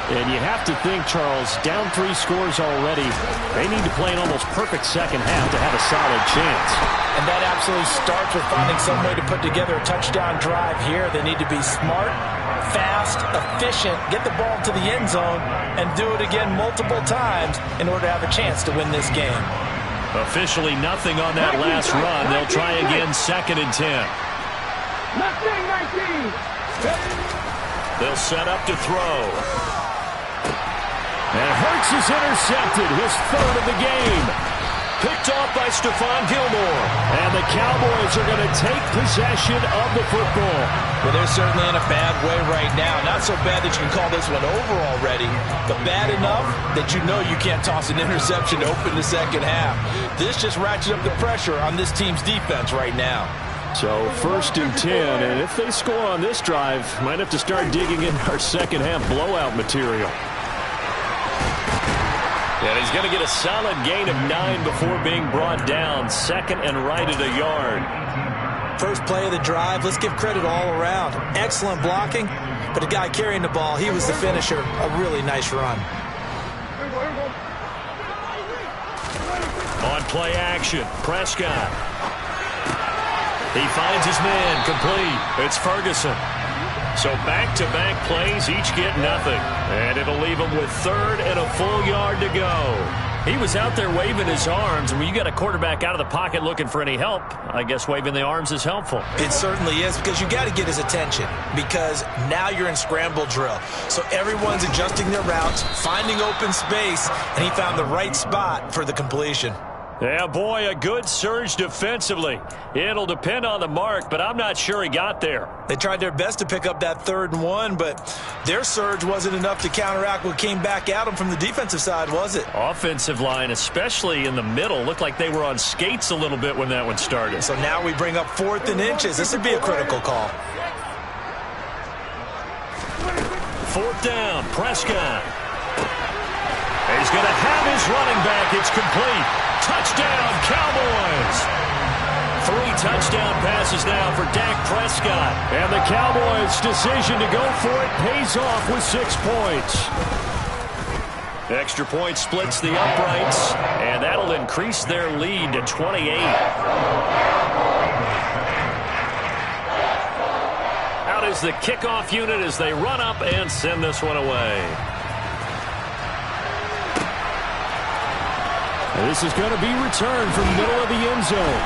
And you have to think, Charles, down 3 scores already. They need to play an almost perfect second half to have a solid chance. And that absolutely starts with finding some way to put together a touchdown drive here. They need to be smart, fast, efficient, get the ball to the end zone, and do it again multiple times in order to have a chance to win this game. Officially nothing on that last run. They'll try again 2nd and 10. 19. They'll set up to throw. And Hurts is intercepted, his 3rd of the game. Picked off by Stephon Gilmore. And the Cowboys are going to take possession of the football. Well, they're certainly in a bad way right now. Not so bad that you can call this one over already, but bad enough that you know you can't toss an interception to open the second half. This just ratchets up the pressure on this team's defense right now. So 1st and 10, and if they score on this drive, might have to start digging in our second half blowout material. And he's going to get a solid gain of 9 before being brought down. 2nd and right at a yard. First play of the drive, let's give credit all around. Excellent blocking, but the guy carrying the ball, he was the finisher. A really nice run. On play action, Prescott. He finds his man, complete. It's Ferguson. So back-to-back plays, each get nothing. And it'll leave him with 3rd and a full yard to go. He was out there waving his arms, and when you got a quarterback out of the pocket looking for any help, I guess waving the arms is helpful. It certainly is, because you got to get his attention, because now you're in scramble drill. So everyone's adjusting their routes, finding open space, and he found the right spot for the completion. Yeah, boy, a good surge defensively. It'll depend on the mark, but I'm not sure he got there. They tried their best to pick up that 3rd and 1, but their surge wasn't enough to counteract what came back at them from the defensive side, was it? Offensive line, especially in the middle, looked like they were on skates a little bit when that one started. So now we bring up 4th and inches. This would be a critical call. 4th down, Prescott. He's going to have his running back. It's complete. Touchdown, Cowboys. 3 touchdown passes now for Dak Prescott. And the Cowboys' decision to go for it pays off with 6 points. Extra point splits the uprights, and that'll increase their lead to 28. Out is the kickoff unit as they run up and send this one away. And this is going to be returned from the middle of the end zone.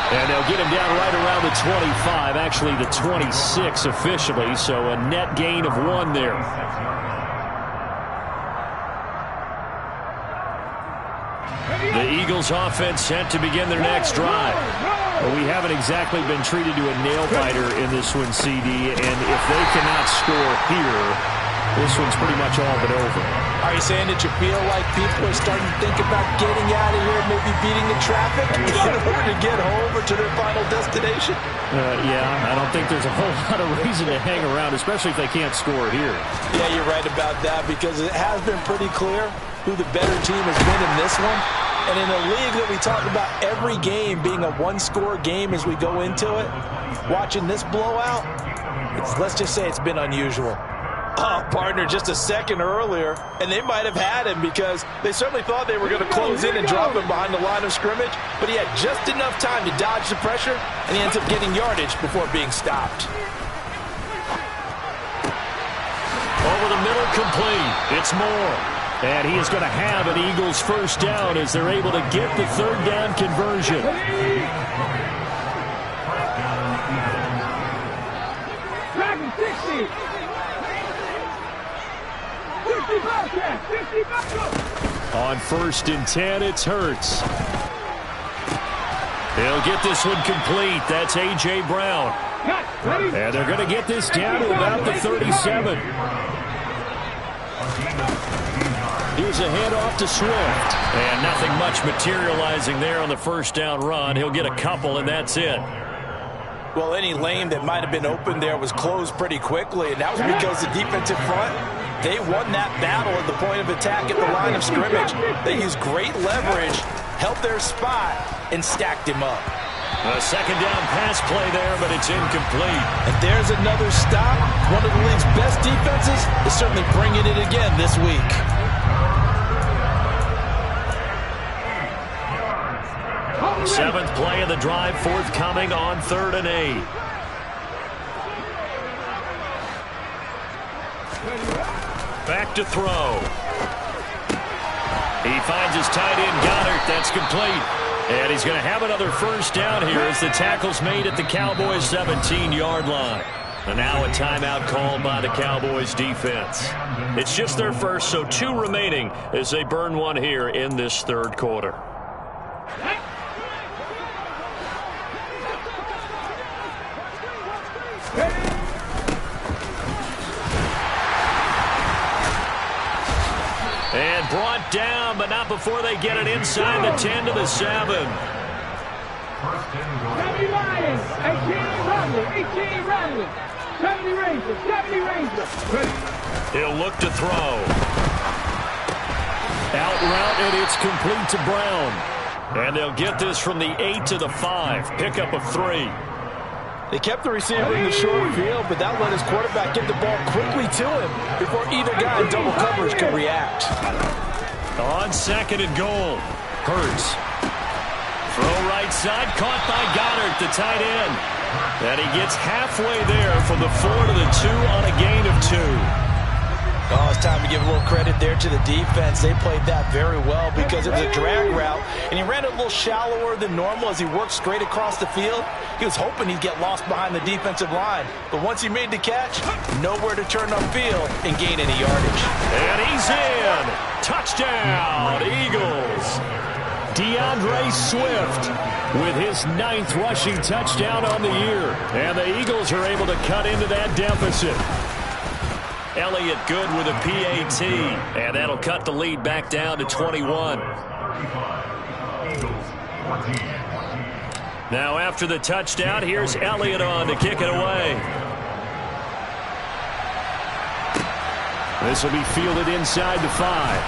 And they'll get him down right around the 25, actually the 26 officially, so a net gain of 1 there. The Eagles offense set to begin their next drive. Well, we haven't exactly been treated to a nail-biter in this one, CD, and if they cannot score here, this one's pretty much all but over. Are you saying that you feel like people are starting to think about getting out of here, maybe beating the traffic in order to get home or to their final destination? Yeah, I don't think there's a whole lot of reason to hang around, especially if they can't score here. Yeah, you're right about that, because it has been pretty clear who the better team has been in this one. And in a league that we talk about every game being a one-score game as we go into it, watching this blowout, let's just say it's been unusual. Partner, just a second earlier, and they might have had him because they certainly thought they were going to close in and drop him behind the line of scrimmage, but he had just enough time to dodge the pressure, and he ends up getting yardage before being stopped. Over the middle, complete. It's Moore. And he is going to have an Eagles first down as they're able to get the third down conversion. On 1st and 10, it's Hurts. They'll get this one complete. That's A.J. Brown. And they're going to get this down to about the 37. Here's a handoff to Swift. And nothing much materializing there on the first down run. He'll get a couple, and that's it. Well, any lane that might have been open there was closed pretty quickly, and that was because the defensive front, they won that battle at the point of attack at the line of scrimmage. They used great leverage, held their spot, and stacked him up. A second down pass play there, but it's incomplete. And there's another stop. One of the league's best defenses is certainly bringing it again this week. Seventh play of the drive forthcoming on 3rd and 8. Back to throw. He finds his tight end Goddard. That's complete. And he's going to have another first down here as the tackle's made at the Cowboys' 17-yard line. And now a timeout called by the Cowboys defense. It's just their first, so 2 remaining as they burn one here in this 3rd quarter. And brought down, but not before they get it inside the 10 to the 7. 70 Lions, 18 Rams, 18 Rams, 70 Rangers, 70 Rangers. He'll look to throw. Out route, and it's complete to Brown. And they'll get this from the 8 to the 5. Pickup of 3. They kept the receiver in the short field, but that let his quarterback get the ball quickly to him before either guy in double coverage could react. On 2nd and goal, Hurts. Throw right side, caught by Goddard, the tight end. And he gets halfway there from the 4 to the 2 on a gain of 2. Oh, it's time to give a little credit there to the defense. They played that very well because it was a drag route, and he ran it a little shallower than normal as he worked straight across the field. He was hoping he'd get lost behind the defensive line, but once he made the catch, nowhere to turn upfield and gain any yardage. And he's in. Touchdown, Eagles. DeAndre Swift with his 9th rushing touchdown on the year. And the Eagles are able to cut into that deficit. Elliott good with a PAT, and that'll cut the lead back down to 21. Now after the touchdown, here's Elliott on to kick it away. This will be fielded inside the 5.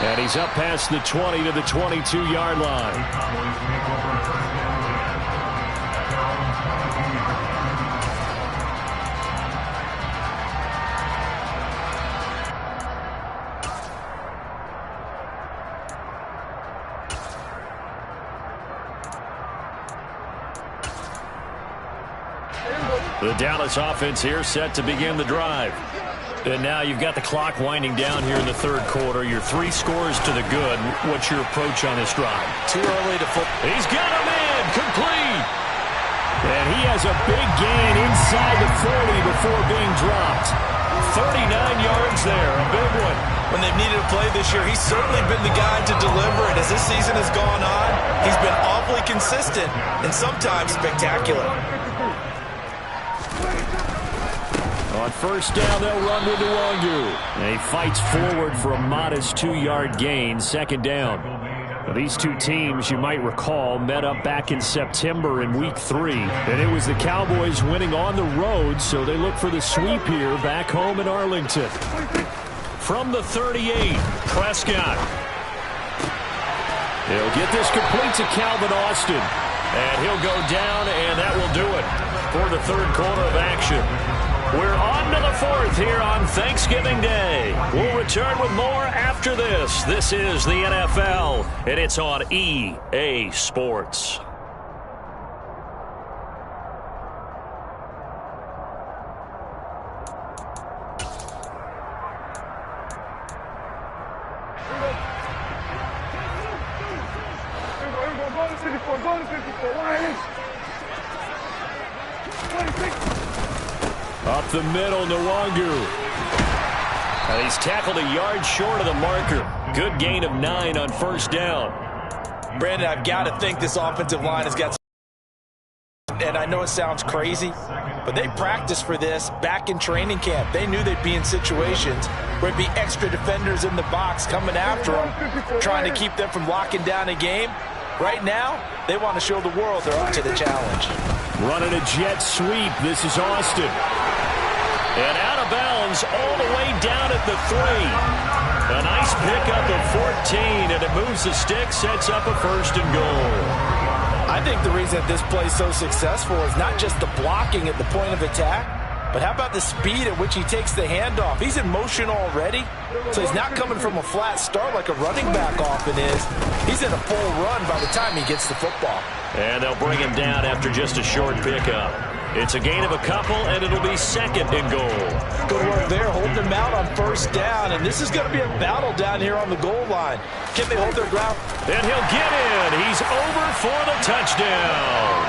And he's up past the 20 to the 22-yard line. The Dallas offense here set to begin the drive. And now you've got the clock winding down here in the third quarter. Your 3 scores to the good. What's your approach on this drive? Too early to flip. He's got him in. Complete. And he has a big gain inside the 40 before being dropped. 39 yards there. A big one. When they've needed a play this year, he's certainly been the guy to deliver. And as this season has gone on, he's been awfully consistent and sometimes spectacular. On first down, they'll run with Nwangu. And he fights forward for a modest 2-yard gain. Second down. Now, these two teams, you might recall, met up back in September in Week 3. And it was the Cowboys winning on the road, so they look for the sweep here back home in Arlington. From the 38, Prescott. He'll get this complete to Calvin Austin. And he'll go down, and that will do it for the third quarter of action. We're on to the fourth here on Thanksgiving Day. We'll return with more after this. This is the NFL, and it's on EA Sports. Up the middle, Nwangu. And he's tackled a yard short of the marker. Good gain of 9 on first down. Brandon, I've got to think this offensive line has got some, and I know it sounds crazy, but they practiced for this back in training camp. They knew they'd be in situations where it'd be extra defenders in the box coming after them, trying to keep them from locking down a game. Right now, they want to show the world they're up to the challenge. Running a jet sweep. This is Austin. And out of bounds all the way down at the 3. A nice pickup of 14, and it moves the stick, sets up a first and goal. I think the reason that this play is so successful is not just the blocking at the point of attack, but how about the speed at which he takes the handoff? He's in motion already, so he's not coming from a flat start like a running back often is. He's in a full run by the time he gets the football. And they'll bring him down after just a short pickup. It's a gain of a couple, and it'll be second and goal. Good work there, holding him out on first down, and this is going to be a battle down here on the goal line. Can they hold their ground? And he'll get in. He's over for the touchdown.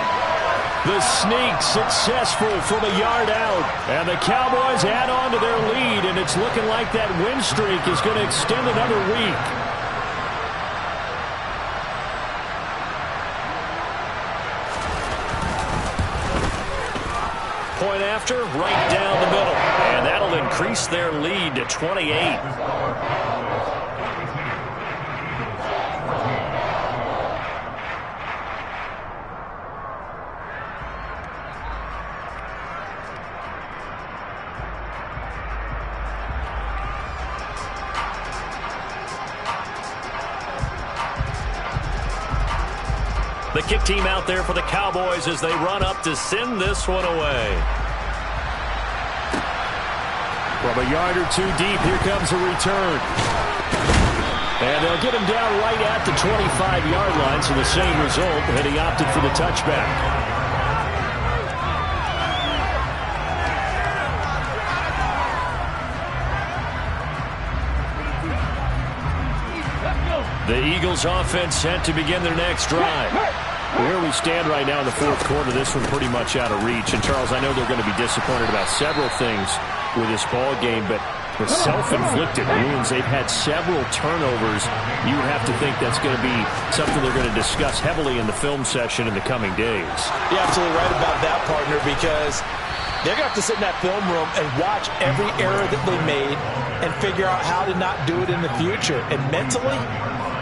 The sneak successful from a yard out. And the Cowboys add on to their lead, and it's looking like that win streak is going to extend another week. Point after, right down the middle. And that'll increase their lead to 28. The kick team out there for the Cowboys as they run up to send this one away. From a yard or 2 deep, here comes a return. And they'll get him down right at the 25-yard line, so the same result, and he opted for the touchback. The Eagles offense set to begin their next drive. Where we stand right now in the fourth quarter, this one pretty much out of reach. And, Charles, I know they're going to be disappointed about several things with this ball game, but the self-inflicted wounds, they've had several turnovers. You would have to think that's going to be something they're going to discuss heavily in the film session in the coming days. You're absolutely right about that, partner, because they're going to have to sit in that film room and watch every error that they made and figure out how to not do it in the future. And mentally,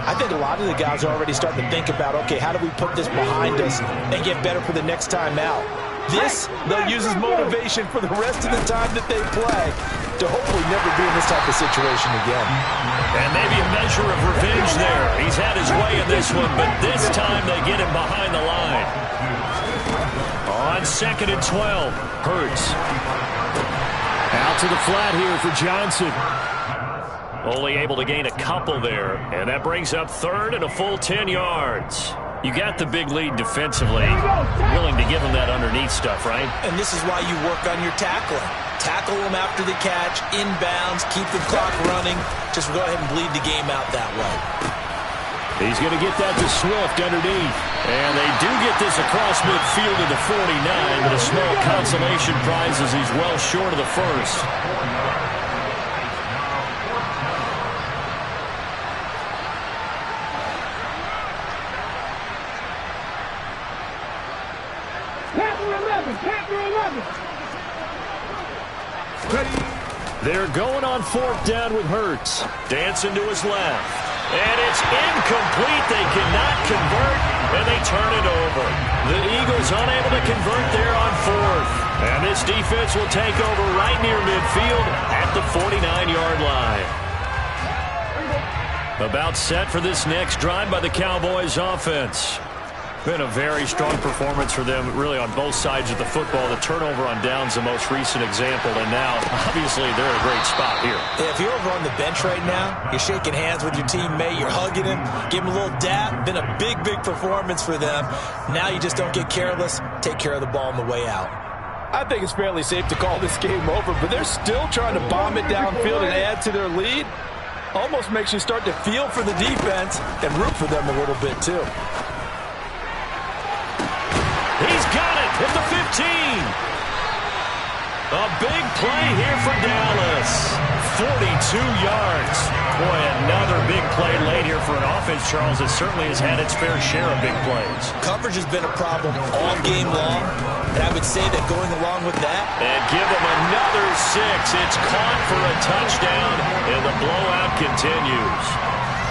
I think a lot of the guys are already starting to think about, okay, how do we put this behind us and get better for the next time out? This, they'll use as motivation for the rest of the time that they play to hopefully never be in this type of situation again. And maybe a measure of revenge there. He's had his way in this one, but this time they get him behind the line. On 2nd and 12, Hurts. Out to the flat here for Johnson. Only able to gain a couple there, and that brings up third and a full 10 yards. You got the big lead defensively. Willing to give them that underneath stuff, right? And this is why you work on your tackling. Tackle them after the catch, inbounds, keep the clock running. Just go ahead and bleed the game out that way. He's going to get that to Swift underneath. And they do get this across midfield to the 49, but a small consolation prize as he's well short of the first. They're going on fourth down with Hurts. Dancing to his left. And it's incomplete. They cannot convert, and they turn it over. The Eagles unable to convert there on fourth. And this defense will take over right near midfield at the 49-yard line. About set for this next drive by the Cowboys offense. Been a very strong performance for them, really, on both sides of the football. The turnover on downs, the most recent example, and now, obviously, they're in a great spot here. Yeah, if you're over on the bench right now, you're shaking hands with your teammate, you're hugging him, give him a little dap. Been a big, big performance for them. Now you just don't get careless. Take care of the ball on the way out. I think it's fairly safe to call this game over, but they're still trying to bomb it downfield and add to their lead. Almost makes you start to feel for the defense and root for them a little bit, too. He's got it at the 15. A big play here for Dallas. 42 yards. Boy, another big play late here for an offense, Charles, that certainly has had its fair share of big plays. Coverage has been a problem all game long, and I would say that going along with that. And give them another 6. It's caught for a touchdown, and the blowout continues.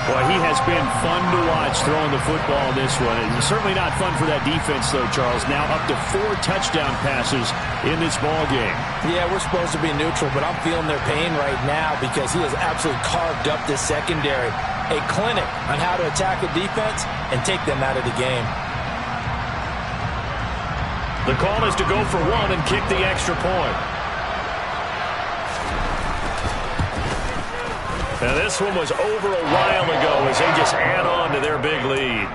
Boy, he has been fun to watch throwing the football in this one. It's certainly not fun for that defense, though, Charles. Now up to 4 touchdown passes in this ball game. Yeah, we're supposed to be neutral, but I'm feeling their pain right now because he has absolutely carved up this secondary. A clinic on how to attack a defense and take them out of the game. The call is to go for 1 and kick the extra point. Now, this one was over a while ago as they just add on to their big lead.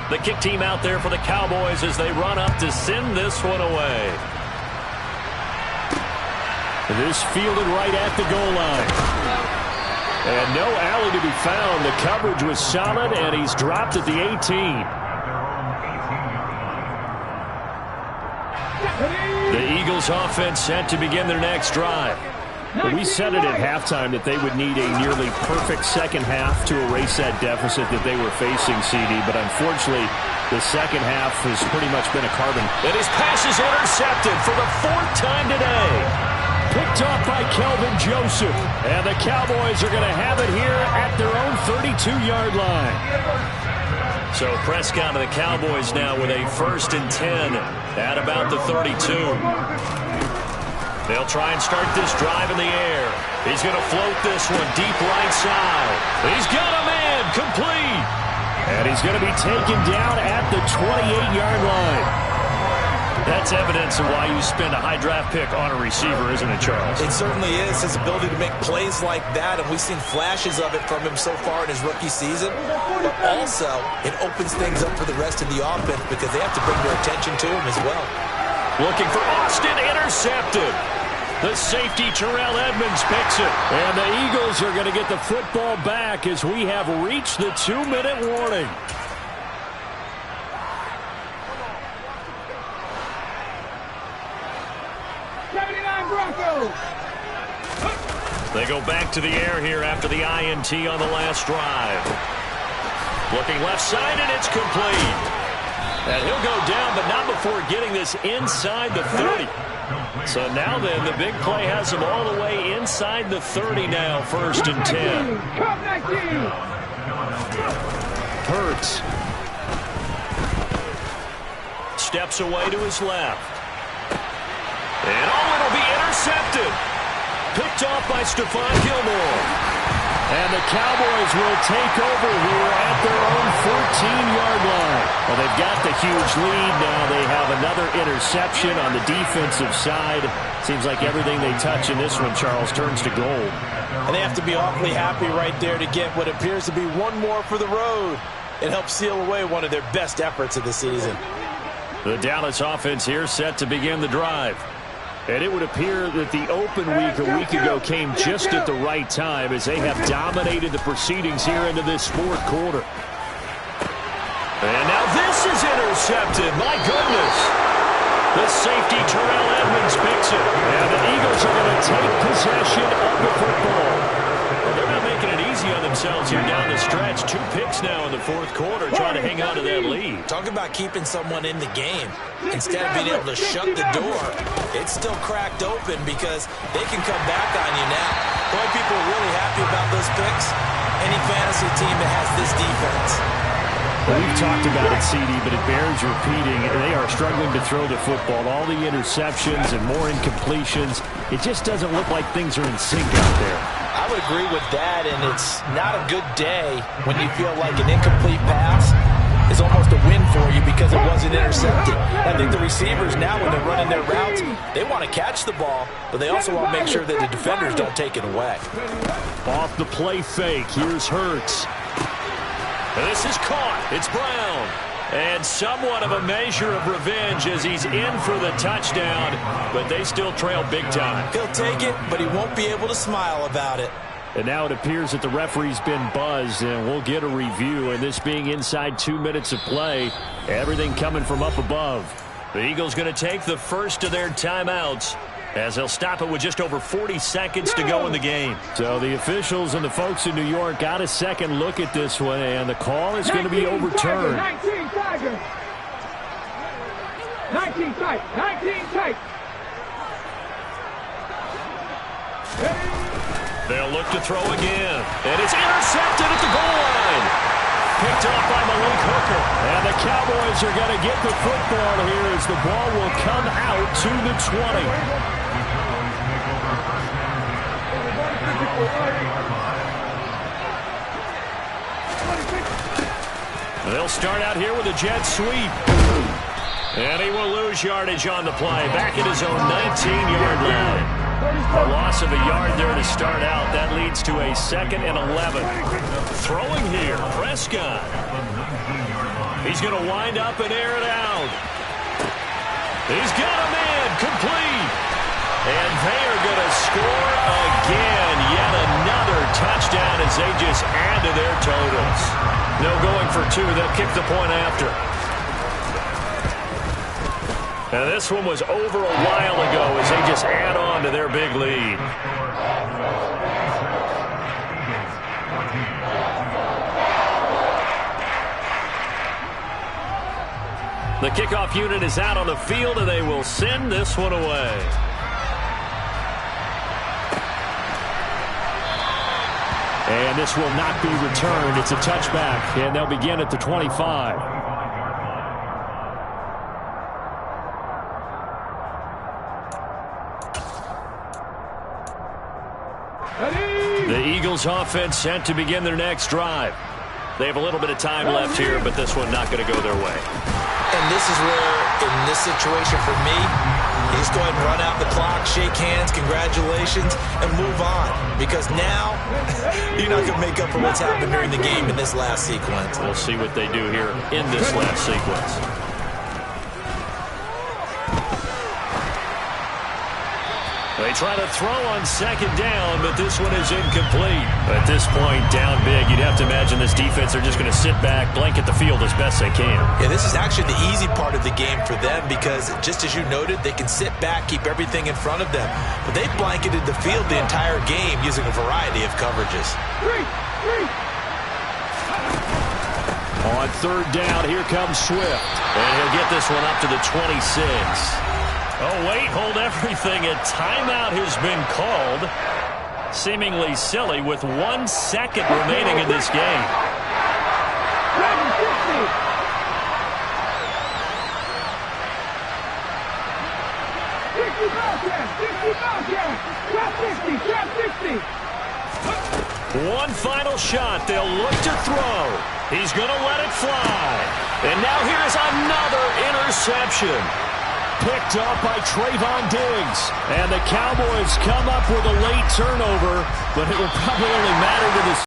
The kick team out there for the Cowboys as they run up to send this one away. This fielded right at the goal line. And no alley to be found. The coverage was solid, and he's dropped at the 18. The Eagles offense set to begin their next drive. We said it at halftime that they would need a nearly perfect second half to erase that deficit that they were facing, CD, but unfortunately the second half has pretty much been a carbon. And his pass is intercepted for the 4th time today. Picked off by Kelvin Joseph. And the Cowboys are going to have it here at their own 32-yard line. So Prescott and the Cowboys now with a 1st and 10 at about the 32. They'll try and start this drive in the air. He's going to float this one deep right side. He's got a man complete. And he's going to be taken down at the 28-yard line. That's evidence of why you spend a high draft pick on a receiver, isn't it, Charles? It certainly is. His ability to make plays like that, and we've seen flashes of it from him so far in his rookie season. But also, it opens things up for the rest of the offense because they have to bring their attention to him as well. Looking for Austin, intercepted. The safety, Terrell Edmonds, picks it. And the Eagles are going to get the football back as we have reached the 2-minute warning. They go back to the air here after the INT on the last drive. Looking left side, and it's complete. And he'll go down, but not before getting this inside the 30. So now then, the big play has him all the way inside the 30 now, 1st and 10. Hurts. Steps away to his left. And it'll be intercepted. Picked off by Stephon Gilmore. And the Cowboys will take over here at their own 14-yard line. Well, they've got the huge lead now. They have another interception on the defensive side. Seems like everything they touch in this one, Charles, turns to gold. And they have to be awfully happy right there to get what appears to be one more for the road. It helps seal away one of their best efforts of the season. The Dallas offense here set to begin the drive. And it would appear that the open week a week ago came just at the right time as they have dominated the proceedings here into this fourth quarter. And now this is intercepted. My goodness. The safety, Terrell Edmonds, picks it. And the Eagles are going to take possession of the football. Well, they're not making it easy on themselves here down the stretch. 2 picks now in the fourth quarter trying to hang on to that lead. Talk about keeping someone in the game. Instead of being able to shut the door, it's still cracked open because they can come back on you now. The only people are really happy about those picks, any fantasy team that has this defense. Well, we've talked about it, CD, but it bears repeating. They are struggling to throw the football. All the interceptions and more incompletions. It just doesn't look like things are in sync out there. I would agree with that, and it's not a good day when you feel like an incomplete pass is almost a win for you because it wasn't intercepted. I think the receivers now, when they're running their routes, they want to catch the ball, but they also want to make sure that the defenders don't take it away. Off the play fake, here's Hurts. This is caught. It's Brown. And somewhat of a measure of revenge as he's in for the touchdown, but they still trail big time. He'll take it, but he won't be able to smile about it. And now it appears that the referee's been buzzed, and we'll get a review. And this being inside 2 minutes of play, everything coming from up above. The Eagles going to take the first of their timeouts as they'll stop it with just over 40 seconds to go in the game. So the officials and the folks in New York got a second look at this one, and the call is going to be overturned. 19 Tigers. 19 tight. 19 tight. They'll look to throw again. And it's intercepted at the goal line. Picked off by Malik Hooker. And the Cowboys are going to get the football here as the ball will come out to the 20. They'll start out here with a jet sweep. And he will lose yardage on the play. Back at his own 19-yard line. A loss of a yard there to start out. That leads to a 2nd and 11. Throwing here, Prescott. He's going to wind up and air it out. He's got a man, complete. And they are going to score again. Yet another touchdown as they just add to their totals. No going for 2. They'll kick the point after. Now this one was over a while ago as they just add on to their big lead. The kickoff unit is out on the field, and they will send this one away. And this will not be returned. It's a touchback, and they'll begin at the 25. The Eagles offense set to begin their next drive. They have a little bit of time left here, but this one not going to go their way. And this is where, in this situation for me, you just go ahead and run out the clock, shake hands, congratulations, and move on. Because now, you're not going to make up for what's happened during the game in this last sequence. We'll see what they do here in this last sequence. They try to throw on 2nd down, but this one is incomplete. At this point, down big, you'd have to imagine this defense are just going to sit back, blanket the field as best they can. Yeah, this is actually the easy part of the game for them because, just as you noted, they can sit back, keep everything in front of them. But they blanketed the field the entire game using a variety of coverages. On 3rd down, here comes Swift. And he'll get this one up to the 26. Oh, wait, hold everything. A timeout has been called. Seemingly silly with 1 second remaining in this game. One final shot. They'll look to throw. He's going to let it fly. And now here's another interception. Picked up by Trayvon Diggs. And the Cowboys come up with a late turnover, but it will probably only matter to the